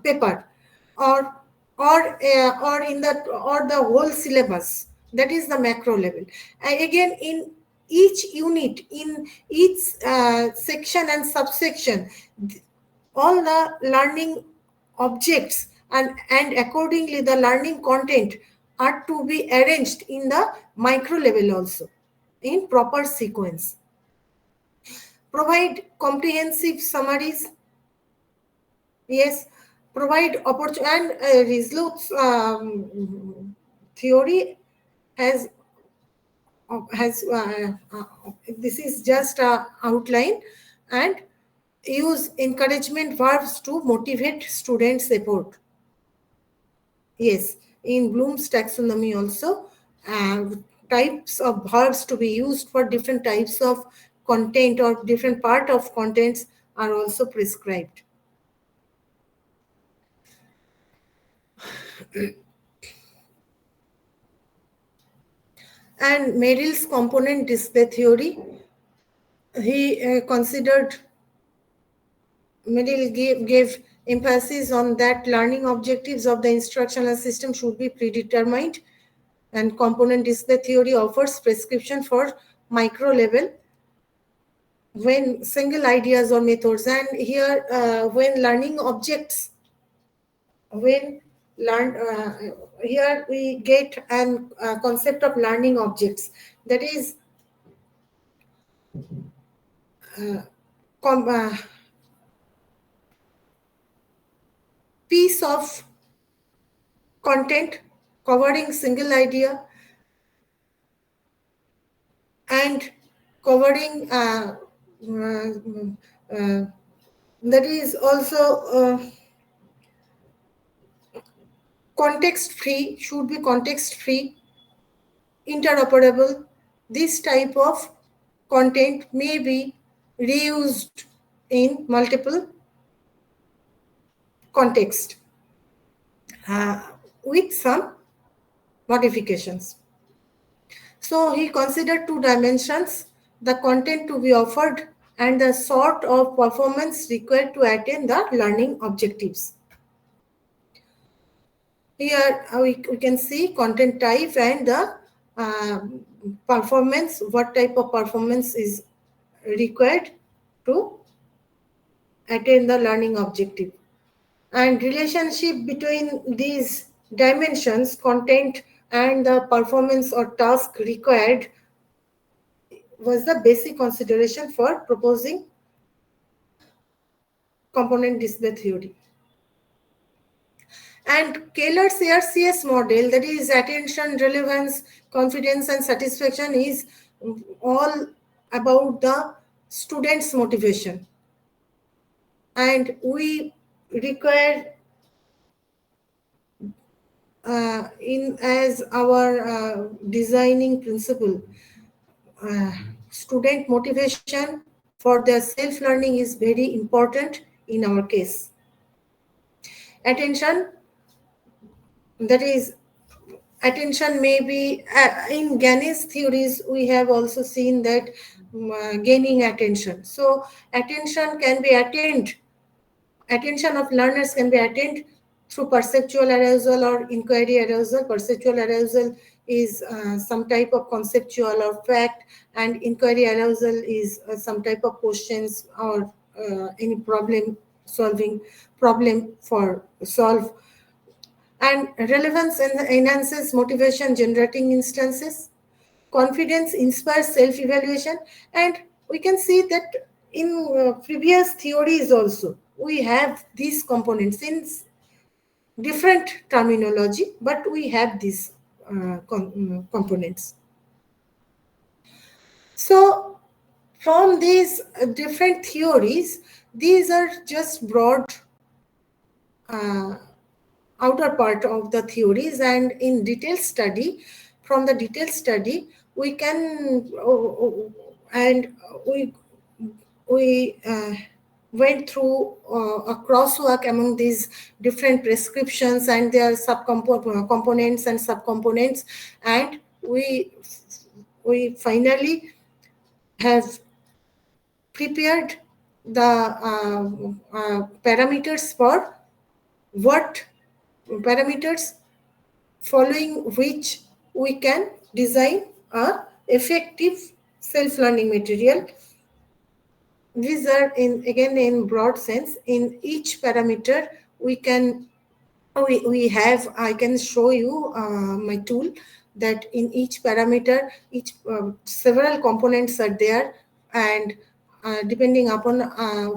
S4: paper, or in the whole syllabus, that is the macro level. Again, in each unit, in each section and subsection, all the learning objects and accordingly the learning content are to be arranged in the micro level also in proper sequence. Provide comprehensive summaries. Yes, provide opportunity. And Resluth's theory has this is just a outline, and use encouragement verbs to motivate students' effort. Yes, in Bloom's taxonomy also, types of verbs to be used for different types of content or different part of contents are also prescribed. And Merrill's component display theory, he considered, Merrill gave emphasis on that learning objectives of the instructional system should be predetermined, and component display theory offers prescription for micro level when single ideas or methods. And here when learning objects, here we get an concept of learning objects, that is piece of content covering single idea and covering that is also context free, should be context free, interoperable. This type of content may be reused in multiple context with some modifications. So he considered two dimensions: the content to be offered and the sort of performance required to attain the learning objectives. Here we can see content type and the performance, what type of performance is required to attain the learning objective. And relationship between these dimensions, content and the performance or task required, was the basic consideration for proposing component display theory. And Keller's ARCS model, that is attention, relevance, confidence, and satisfaction, is all about the student's motivation. And we require as our designing principle, student motivation for their self-learning is very important in our case. Attention, that is, attention may be, in Ganesh theories, we have also seen that gaining attention. So attention can be attained, attention of learners can be attained through perceptual arousal or inquiry arousal. Perceptual arousal is some type of conceptual or fact, and inquiry arousal is some type of questions or any problem for solve. And relevance enhances motivation generating instances. Confidence inspires self-evaluation, and we can see that in previous theories also we have these components in different terminology, but we have these components. So from these different theories, these are just broad outer part of the theories, and in detailed study, from the detailed study we can and we went through a crosswalk among these different prescriptions and their components and subcomponents, and we finally have prepared the parameters for what parameters following which we can design a effective self-learning material. These are in broad sense. In each parameter we can I can show you my tool, that in each parameter several components are there, and depending upon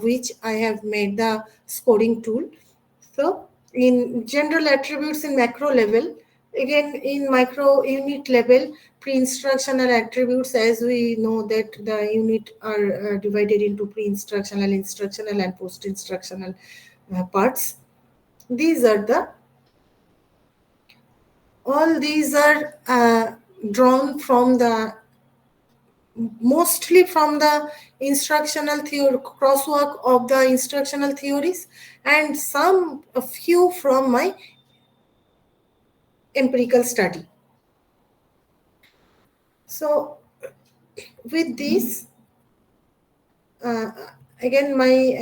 S4: which I have made the scoring tool. So in general attributes in macro level, again in micro unit level, pre-instructional attributes, as we know that the unit are divided into pre-instructional, instructional and post-instructional parts. These are all these are drawn from mostly from the instructional theory, crosswalk of the instructional theories, and a few from my empirical study. So with this, again my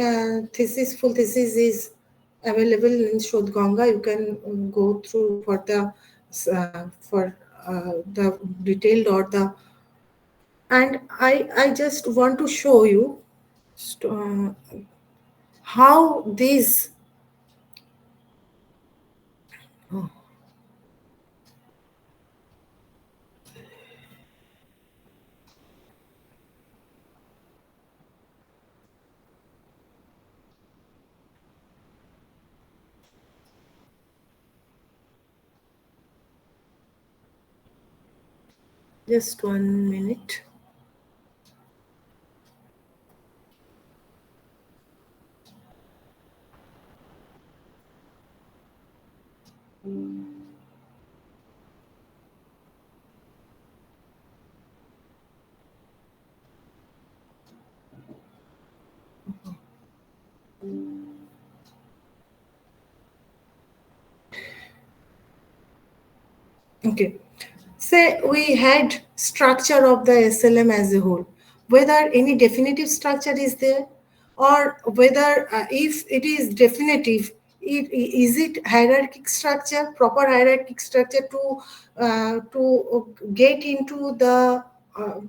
S4: full thesis is available in Shodh Ganga. You can go through for the detailed or the, and I just want to show you how these just 1 minute. Okay. Say we had structure of the SLM as a whole, whether any definitive structure is there, or whether if it is definitive, is it hierarchic structure, proper hierarchic structure to get into the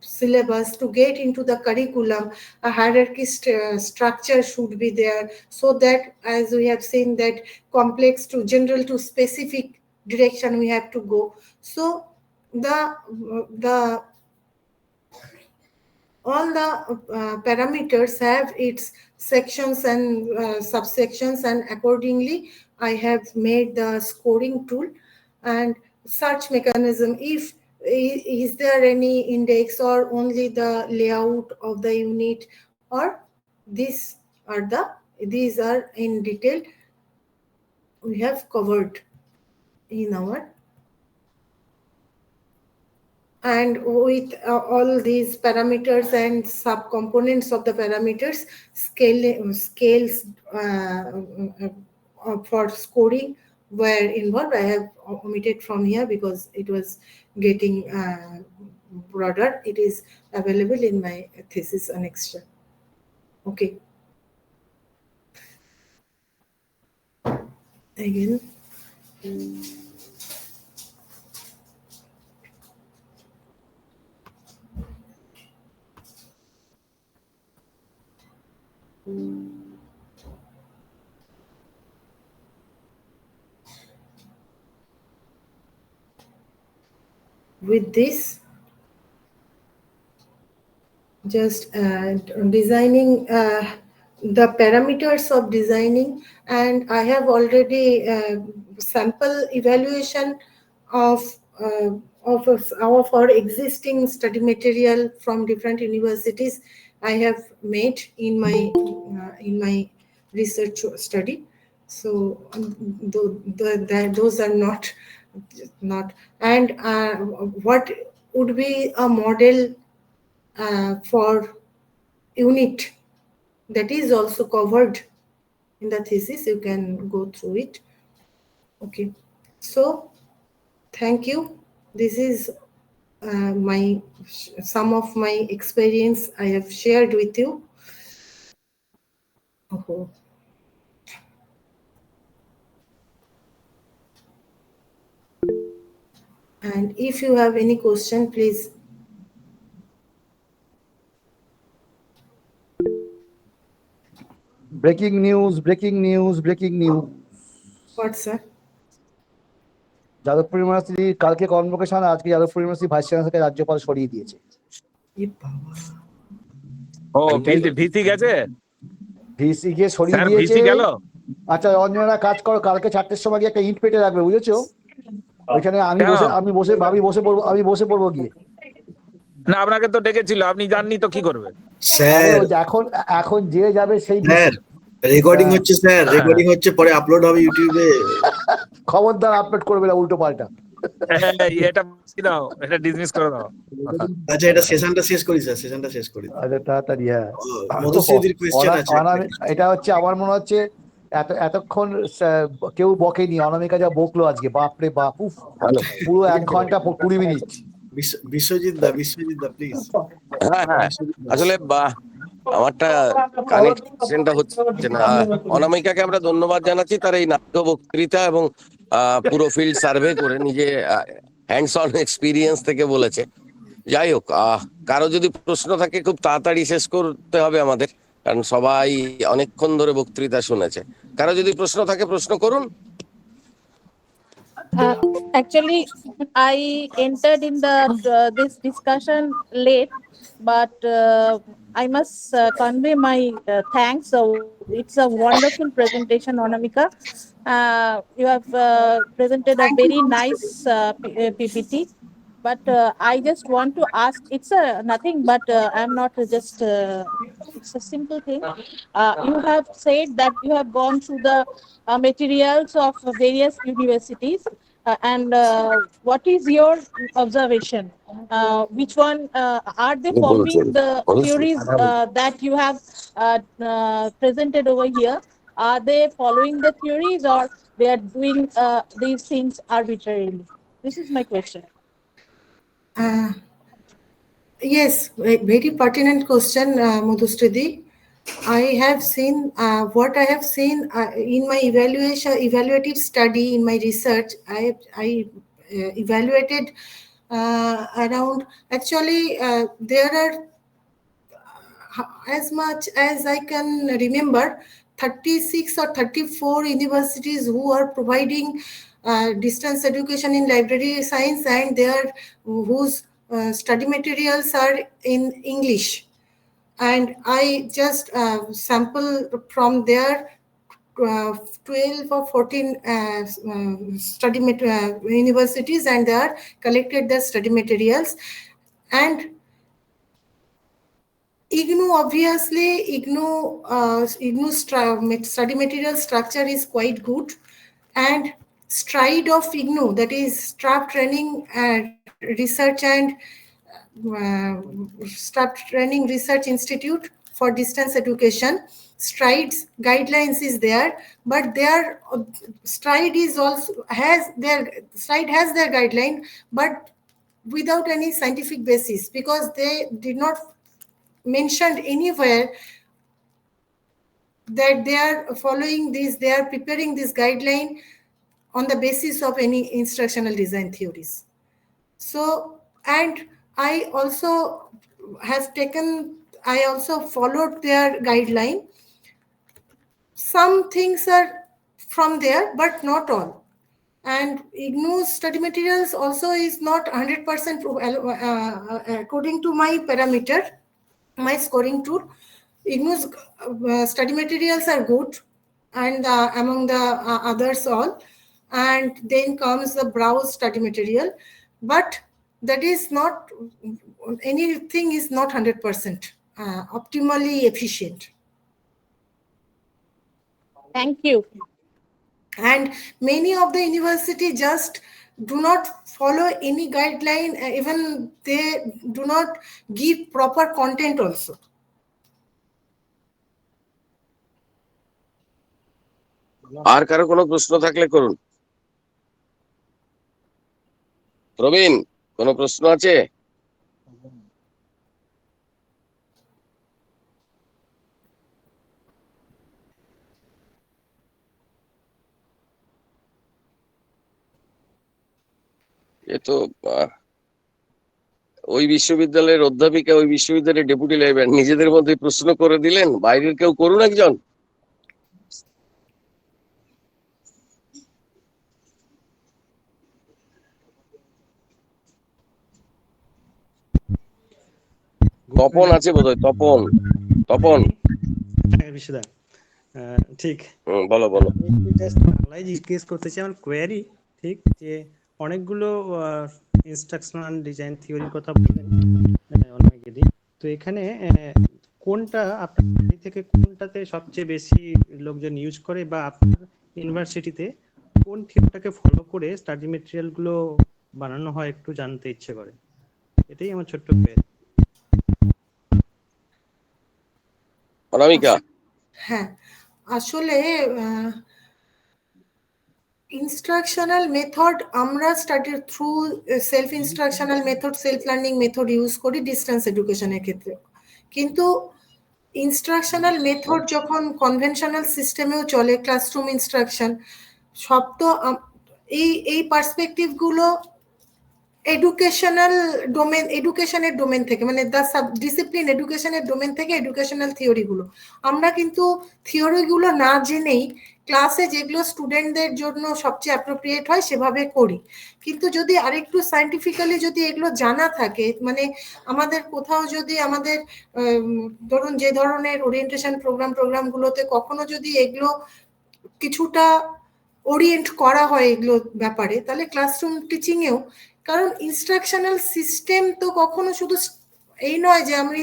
S4: syllabus, to get into the curriculum. A hierarchy structure should be there, so that, as we have seen, that complex to general to specific direction we have to go. So the all the parameters have its sections and subsections, and accordingly I have made the scoring tool and search mechanism. If is there any index or only the layout of the unit, or these are in detail we have covered in our, and with all these parameters and subcomponents of the parameters, scales for scoring were involved. I have omitted from here because it was getting broader. It is available in my thesis annexure. Okay. Again. With this, just designing the parameters of designing, and I have already sample evaluation of our existing study material from different universities I have made in my research study. So those are not, and what would be a model for unit that is also covered in the thesis. You can go through it. Okay, so thank you. This is some of my experience I have shared with you. Oh. And if you have any question, please.
S6: Breaking news breaking news breaking news
S4: What, sir?
S6: Jadavpur university কালকে convocation, আজকে Jadavpur university vice চ্যান্সেলরকে রাজ্যপাল সরিয়ে দিয়েছে।
S7: ও কিন্তু VC গেছে,
S6: VC কে সরিয়ে
S7: sir
S6: দিয়েছে।
S7: VC গেল।
S6: আচ্ছা অঞ্জনা কাজ করো, কালকে 4টের সময় গিয়ে একটা ইট পেটে রাখবে, বুঝেছো? ওইখানে আমি বসে পড়বো গিয়ে।
S7: না আপনাকে তো ডেকেছিল, আপনি জাননি তো কি করবে?
S1: স্যার
S6: এখন যে যাবে সেই
S1: স্যার রেকর্ডিং হচ্ছে, স্যার রেকর্ডিং হচ্ছে, পরে আপলোড হবে ইউটিউবে।
S6: খবরদার আপলোড করবে না উল্টো পাল্টা।
S7: এটা দাও, এটা ডিসমিস করে দাও।
S1: আচ্ছা এটা সেশনটা শেষ করি স্যার, সেশনটা শেষ করি।
S6: আচ্ছা তাড়াতাড়ি। হ্যাঁ,
S1: মধুশ্রীদির কোয়েশ্চেন আছে।
S6: এটা হচ্ছে আমার মনে হচ্ছে এতক্ষণ কেউ বকেনি, অনামিকা যা বকলো আজকে, বাপরে বাপ, পুরো 1 ঘন্টা 20 মিনিট।
S1: Biswajit the please.
S3: হ্যাঁ আসলে আমারটা কানেকশনটা হচ্ছে না। অনামিকাকে আমরা ধন্যবাদ জানাচ্ছি তার এই নাট্য বক্তৃতা এবং পুরো ফিল্ড সার্ভে করে নিজে হ্যান্ডস অন এক্সপিরিয়েন্স থেকে বলেছে। যাই হোক, কারো যদি প্রশ্ন থাকে খুব তাড়াতাড়ি শেষ করতে হবে আমাদের, কারণ সবাই অনেকক্ষণ ধরে বক্তৃতা শুনেছে। কারো যদি প্রশ্ন থাকে প্রশ্ন করুন।
S8: Actually, I entered in this discussion late, but I must convey my thanks. So it's a wonderful presentation, Anamika. You have presented a very nice PPT. But I just want to ask. It's nothing, but I'm not just. It's a simple thing. You have said that you have gone through the materials of various universities. And what is your observation? Which one are they following the theories that you have presented over here? Are they following the theories, or they are doing these things arbitrarily? This is my question.
S4: Yes, very pertinent question, Madhustridi. I have seen what I have seen in my evaluative study in my research. I evaluated around. Actually, there are, as much as I can remember, 36 or 34 universities who are providing distance education in library science, and whose study materials are in English. And I just sample from there 12 or 14 universities, and they are collected their study materials. And IGNOU, obviously, IGNOU study material structure is quite good, and stride of IGNOU, that is Staff Training Research and Staff Training Research Institute for Distance Education. Strides guidelines is there, but their Stride is also has their guideline, but without any scientific basis, because they did not mention anywhere that they are following this, they are preparing this guideline on the basis of any instructional design theories. So, and I also followed their guideline. Some things are from there, but not all. And IGNOU's study materials also is not 100% according to my parameter, my scoring tool. IGNOU's study materials are good, and among the others all. And then comes the browse study material, but that is not, anything is not 100% optimally efficient.
S8: Thank you.
S4: And many of the university just do not follow any guideline, even they do not give proper content also.
S3: আর কারো কোনো প্রশ্ন থাকলে করুন। প্রবীণ, কোনো প্রশ্ন আছে? এ তো ওই বিশ্ববিদ্যালয়ের অধ্যাপিকা, ওই বিশ্ববিদ্যালয়ের ডেপুটি লাইব্রেরিয়ান নিজেদের মধ্যে প্রশ্ন করে দিলেন, বাইরের কেউ করুন একজন। তপন আছে বোধহয়, তপন
S9: বিশ্বদা, ঠিক
S3: বলো বলো।
S9: বাংলায় জিজ্ঞেস করতে চাই, আমার কোয়ারি ঠিক যে অনেকগুলো ইনস্ট্রাকশনাল ডিজাইন থিওরির কথা বললেন অনেকেরই, তো এখানে কোনটা আপনার থেকে কোনটাতে সবচেয়ে বেশি লোকজন ইউজ করে, বা আপনার ইউনিভার্সিটিতে কোন থিওরিটাকে ফলো করে স্টাডি মেটেরিয়াল গুলো বানানো হয় একটু জানতে ইচ্ছে করে। এটাই আমার ছোট্ট কোয়ারি।
S3: অনামিকা।
S4: হ্যাঁ, আসলে ইনস্ট্রাকশনাল মেথড আমরা study through self instructional method, self learning method use করি ডিস্টেন্স এডুকেশনের ক্ষেত্রে। কিন্তু ইনস্ট্রাকশনাল মেথড যখন কনভেনশনাল সিস্টেমেও চলে, ক্লাসরুম ইনস্ট্রাকশন, সব তো এই পার্সপেক্টিভগুলো এডুকেশনের ডোমেন থেকে, মানে দ্য সাব ডিসিপ্লিন এডুকেশনের ডোমেন থেকে এডুকেশনাল থিওরিগুলো আমরা কিন্তু থিওরিগুলো না জেনেই ক্লাসে যেগুলো স্টুডেন্টদের জন্য সবচেয়ে অ্যাপ্রোপ্রিয়েট হয় সেভাবে করি। কিন্তু যদি আরেকটু সায়েন্টিফিক্যালি যদি এগুলো জানা থাকে, মানে আমাদের কোথাও যদি আমাদের ধরুন যে ধরনের ওরিয়েন্টেশন প্রোগ্রামগুলোতে কখনো যদি এগুলো কিছুটা ওরিয়েন্ট করা হয় এগুলো ব্যাপারে, তাহলে ক্লাসরুম টিচিংয়েও, কারণ ইনস্ট্রাকশনাল সিস্টেম তো কখনো শুধু এই নয় যে আমি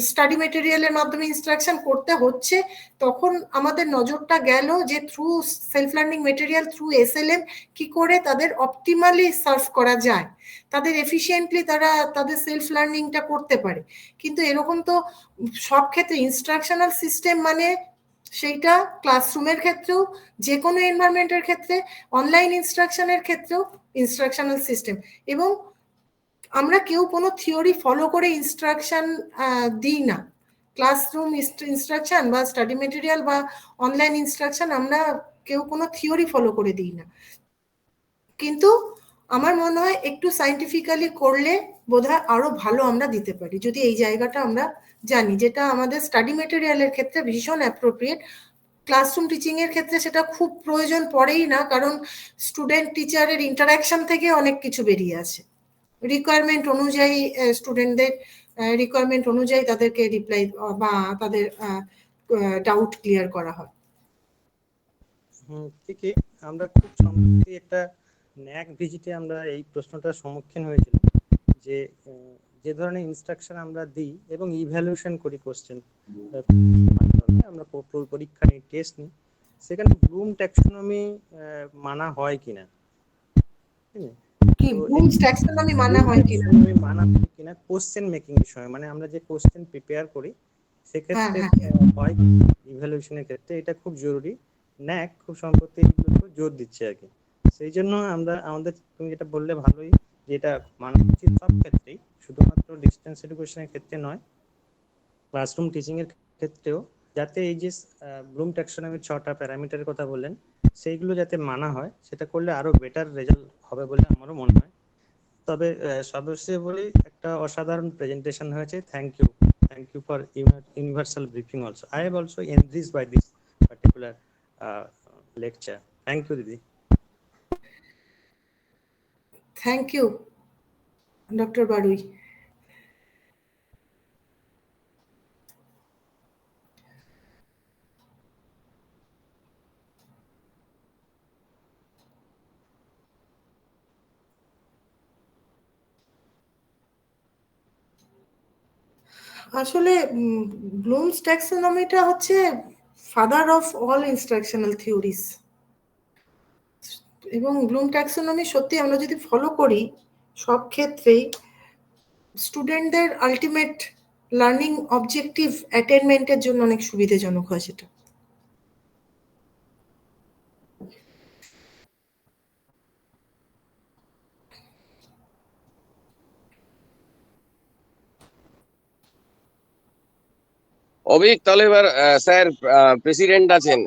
S4: স্টাডি মেটেরিয়ালের মাধ্যমে ইনস্ট্রাকশন করতে হচ্ছে, তখন আমাদের নজরটা গেল যে through self learning material, through SLM কি করে তাদের অপটিমালি সার্ভ করা যায়, তাদের এফিশিয়েন্টলি তারা তাদের সেলফ লার্নিংটা করতে পারে। কিন্তু এরকম তো সব ক্ষেত্রে ইনস্ট্রাকশনাল সিস্টেম মানে সেইটা ক্লাসরুমের ক্ষেত্রেও, যে কোনো এনভায়রনমেন্টের ক্ষেত্রে, অনলাইন ইনস্ট্রাকশনের ক্ষেত্রেও ইনস্ট্রাকশনাল সিস্টেম। এবং আমরা কেউ কোনো থিওরি ফলো করে ইনস্ট্রাকশন দিই না, ক্লাসরুম ইনস্ট্রাকশন বা স্টাডি মেটেরিয়াল বা অনলাইন ইনস্ট্রাকশন আমরা কেউ কোনো থিওরি ফলো করে দিই না। কিন্তু আমার মনে হয় একটু সায়েন্টিফিক্যালি করলে বোধহয় আরো ভালো আমরা দিতে পারি, যদি এই জায়গাটা আমরা জানি, যেটা আমাদের স্টাডি মেটেরিয়ালের ক্ষেত্রে ভীষণ অ্যাপ্রোপ্রিয়েট। ক্লাসরুম টিচিং এর ক্ষেত্রে সেটা খুব প্রয়োজন পড়েই না, কারণ স্টুডেন্ট টিচারের ইন্টারাকশন থেকে অনেক কিছু বেরিয়ে আসে, রিকোয়ারমেন্ট অনুযায়ী স্টুডেন্টদের রিকোয়ারমেন্ট অনুযায়ী তাদেরকে রিপ্লাই বা তাদের ডাউট ক্লিয়ার করা হয়।
S9: ঠিকই, আমরা খুব সম্প্রতি একটা ন্যাক ভিজিটে আমরা এই প্রশ্নটার সম্মুখীন হয়েছিলাম যে যে ধরনের ইনস্ট্রাকশন আমরা দিই এবং ইভ্যালুয়েশন করি কোশ্চেন, আমরা পরীক্ষা নিই, টেস্ট নিই, সেখানে ব্লুম ট্যাক্সোনমি মানা হয় কিনা, ঠিক আছে?
S4: কি ব্লুমস ট্যাক্সোনমি মানা হয় কিনা?
S9: মানা হয় কিনা কোশ্চেন মেকিং এর সময়, মানে আমরা যে কোশ্চেন প্রিপেয়ার করি সেক্ষেত্রে হয় ইভ্যালুয়েশনের ক্ষেত্রে এটা খুব জরুরি। ন্যাক খুব সম্প্রতি এগুলোর উপর জোর দিচ্ছে আর কি। সেই জন্য আমাদের তুমি যেটা বললে ভালোই, যে এটা মানা উচিত সব ক্ষেত্রেই, শুধুমাত্র ডিস্টেন্স এডুকেশনের ক্ষেত্রে নয়, ক্লাসরুম টিচিং এর ক্ষেত্রেও, যাতে এই যে ব্লুম ট্যাক্সোনমির 6টা প্যারামিটারের কথা বললেন সেইগুলো যাতে মানা হয়, সেটা করলে আরো বেটার রেজাল্ট হবে বলে আমারও মনে হয়। তবে সর্বশেষে বলি, একটা অসাধারণ প্রেজেন্টেশন হয়েছে। Thank you for universal briefing also. I have also enriched by this particular lecture. Thank you দিদি।
S4: Thank you doctor Barui. আসলে ব্লুমস ট্যাক্সোনমিটা হচ্ছে father of all instructional theories, এবং ব্লুম ট্যাক্সোনমি সত্যি আমরা যদি ফলো করি সব ক্ষেত্রেই স্টুডেন্টদের আলটিমেট লার্নিং অবজেক্টিভ অ্যাটেনমেন্টের জন্য অনেক সুবিধাজনক হয় সেটা।
S3: অভিক, তাহলে এবার স্যার প্রেসিডেন্ট আছেন,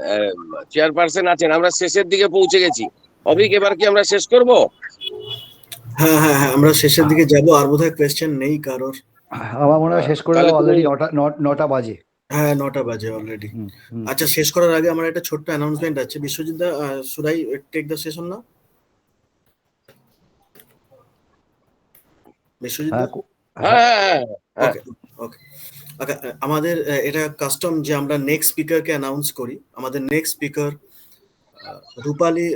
S3: চেয়ারপারসন আছেন, আমরা শেষের দিকে পৌঁছে গেছি। অভিক, এবার কি আমরা শেষ করব?
S1: হ্যাঁ হ্যাঁ হ্যাঁ, আমরা শেষের দিকে যাব, আর বোধহয় কোয়েশ্চেন নেই কারোর।
S6: আমার মনে হয় শেষ করে
S3: তাহলে
S6: দাও,
S3: তুমি-
S6: অলরেডি 9টা বাজে।
S1: হ্যাঁ, 9টা বাজে অলরেডি।
S6: হুম, হুম।
S1: আচ্ছা, শেষ করার আগে আমার একটা ছোট্ট অ্যানাউন্সমেন্ট আছে। Biswajit da, should I take the session না? বিশ্বজিৎ দা?
S3: হ্যাঁ হ্যাঁ হ্যাঁ হ্যাঁ।
S1: ওকে ওকে ওকে। আমাদের এটা কাস্টম যে আমরা নেক্সট স্পিকারকে অ্যানাউন্স করি। আমাদের নেক্সট স্পিকার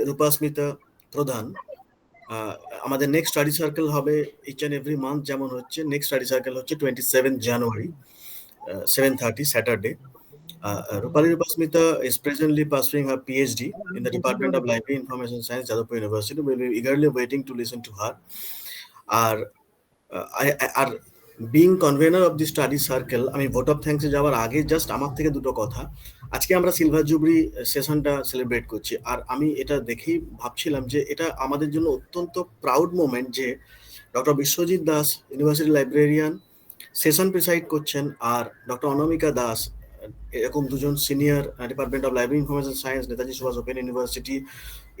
S1: রূপাস্মিতা প্রধান। আমাদের নেক্সট স্টাডি সার্কেল হবে ইচ অ্যান্ড এভরি মান্থ, যেমন হচ্ছে নেক্সট স্টাডি সার্কেল হচ্ছে 27 জানুয়ারি, 7:30 Saturday. Rupali Rupasmita is presently pursuing her PhD in the Department of Library Information Science, Jadavpur University. We'll be eagerly waiting to listen to her. Are being convener of the study circle, আমি vote of থ্যাঙ্কসে যাওয়ার আগে just আমার থেকে দুটো কথা। আজকে আমরা silver jubilee সেশনটা celebrate করছি, আর আমি এটা দেখেই ভাবছিলাম যে এটা আমাদের জন্য অত্যন্ত প্রাউড মোমেন্ট যে doctor Biswajit Das, university librarian, session preside করছেন, আর ডক্টর অনামিকা দাস, এরকম দুজন senior department of library information science, Netaji Subhas open university,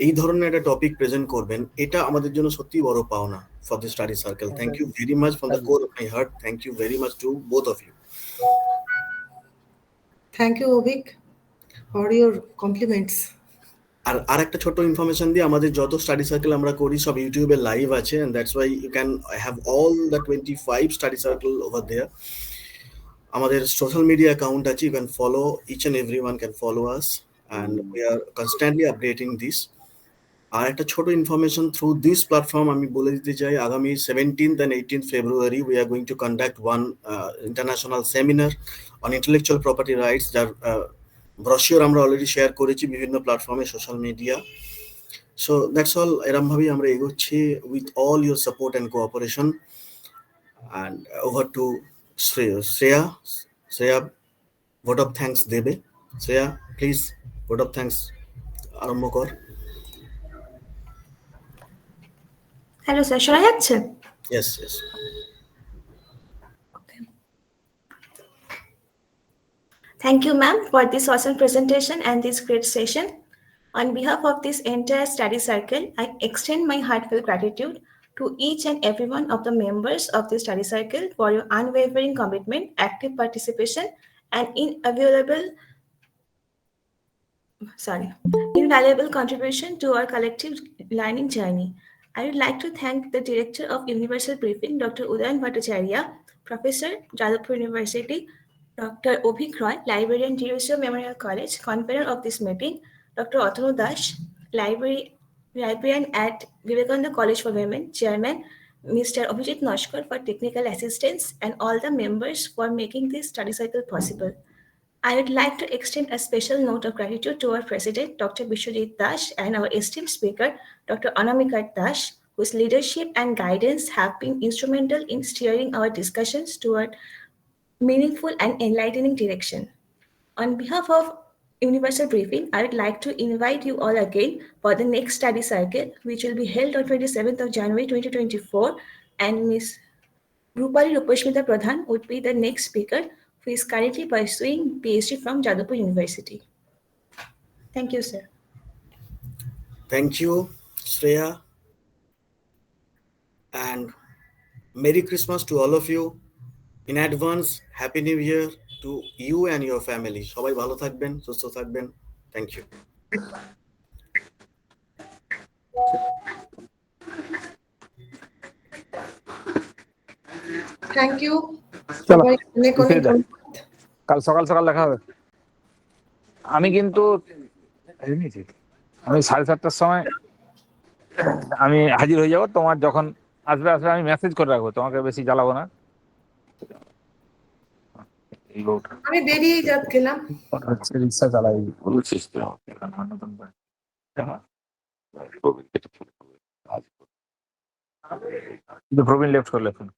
S1: এই ধরনের একটা টপিক প্রেজেন্ট করবেন। এটা আমাদের জন্য সত্যি বড় পাওনা for the study circle. Thank you very much from the core of my heart. Thank you very much to both of you.
S4: Thank you Abhik for your compliments.
S1: আর একটা ছোট ইনফরমেশন দিয়ে, আমাদের যত স্টাডি সার্কেল আমরা করি সব ইউটিউবে লাইভ আছে, and that's why you can have all the 25 study circle over there. আমাদের সোশ্যাল মিডিয়া অ্যাকাউন্ট আছে, you can follow, each and every one can follow us, and we are constantly updating this. আর একটা ছোট information through this platform আমি বলে দিতে চাই, আগামী 17th and 18th February we are going to conduct one international seminar on intellectual property rights, যার brochure আমরা অলরেডি শেয়ার করেছি বিভিন্ন প্ল্যাটফর্মে, social media. So that's all. এরম ভাবেই আমরা এগোচ্ছি with all your support and cooperation. And over to Shreya vote of thanks দেবে। Shreya, please vote of thanks আরম্ভ কর।
S2: হ্যালো স্যার, শোনা যাচ্ছে?
S1: Yes, yes.
S2: Okay. Thank you, ma'am, for this awesome presentation and this great session. On behalf of this entire study circle, I extend my heartfelt gratitude to each and every one of the members of the study circle for your unwavering commitment, active participation, and invaluable contribution to our collective learning journey. I would like to thank the Director of Universal Briefing, Dr. Udayan Bhattacharya, Professor, Jadavpur University, Dr. Obhik Roy, Librarian, DLIS Memorial College, convener of this meeting, Dr. Atanu Dash, Librarian at Vivekananda College for Women, Chairman, Mr. Abhijit Noshkar for technical assistance, and all the members for making this study cycle possible. I would like to extend a special note of gratitude to our President, Dr. Biswajit Dash, and our esteemed speaker, Dr. Anamika Dash, whose leadership and guidance have been instrumental in steering our discussions toward meaningful and enlightening direction. On behalf of Universal Briefing, I would like to invite you all again for the next study cycle, which will be held on 27th of January 2024, and Ms. Rupali Rupashmita Pradhan would be the next speaker, who is currently pursuing PhD from Jadavpur University. Thank you, sir.
S1: Thank you, Shreya, and Merry Christmas to all of you. In advance, Happy New Year to you and your family. সবাই ভালো থাকবেন, সুস্থ থাকবেন. Thank you.
S4: Thank you
S7: চলো,
S4: সবাই অনেক অনেক
S7: বিদায়। কাল সকাল সকাল দেখা হবে। আমি কিন্তু আমি 7:30টার সময় আমি হাজির হয়ে যাব। তোমার যখন আসবে আমি মেসেজ করে রাখবো, তোমাকে বেশি জ্বালাবো না।
S4: আমি বেরিয়ে গেলাম।
S7: রিক্সা চালাই
S3: বলছিস তো
S7: প্রবীণ লেফট করলে এখন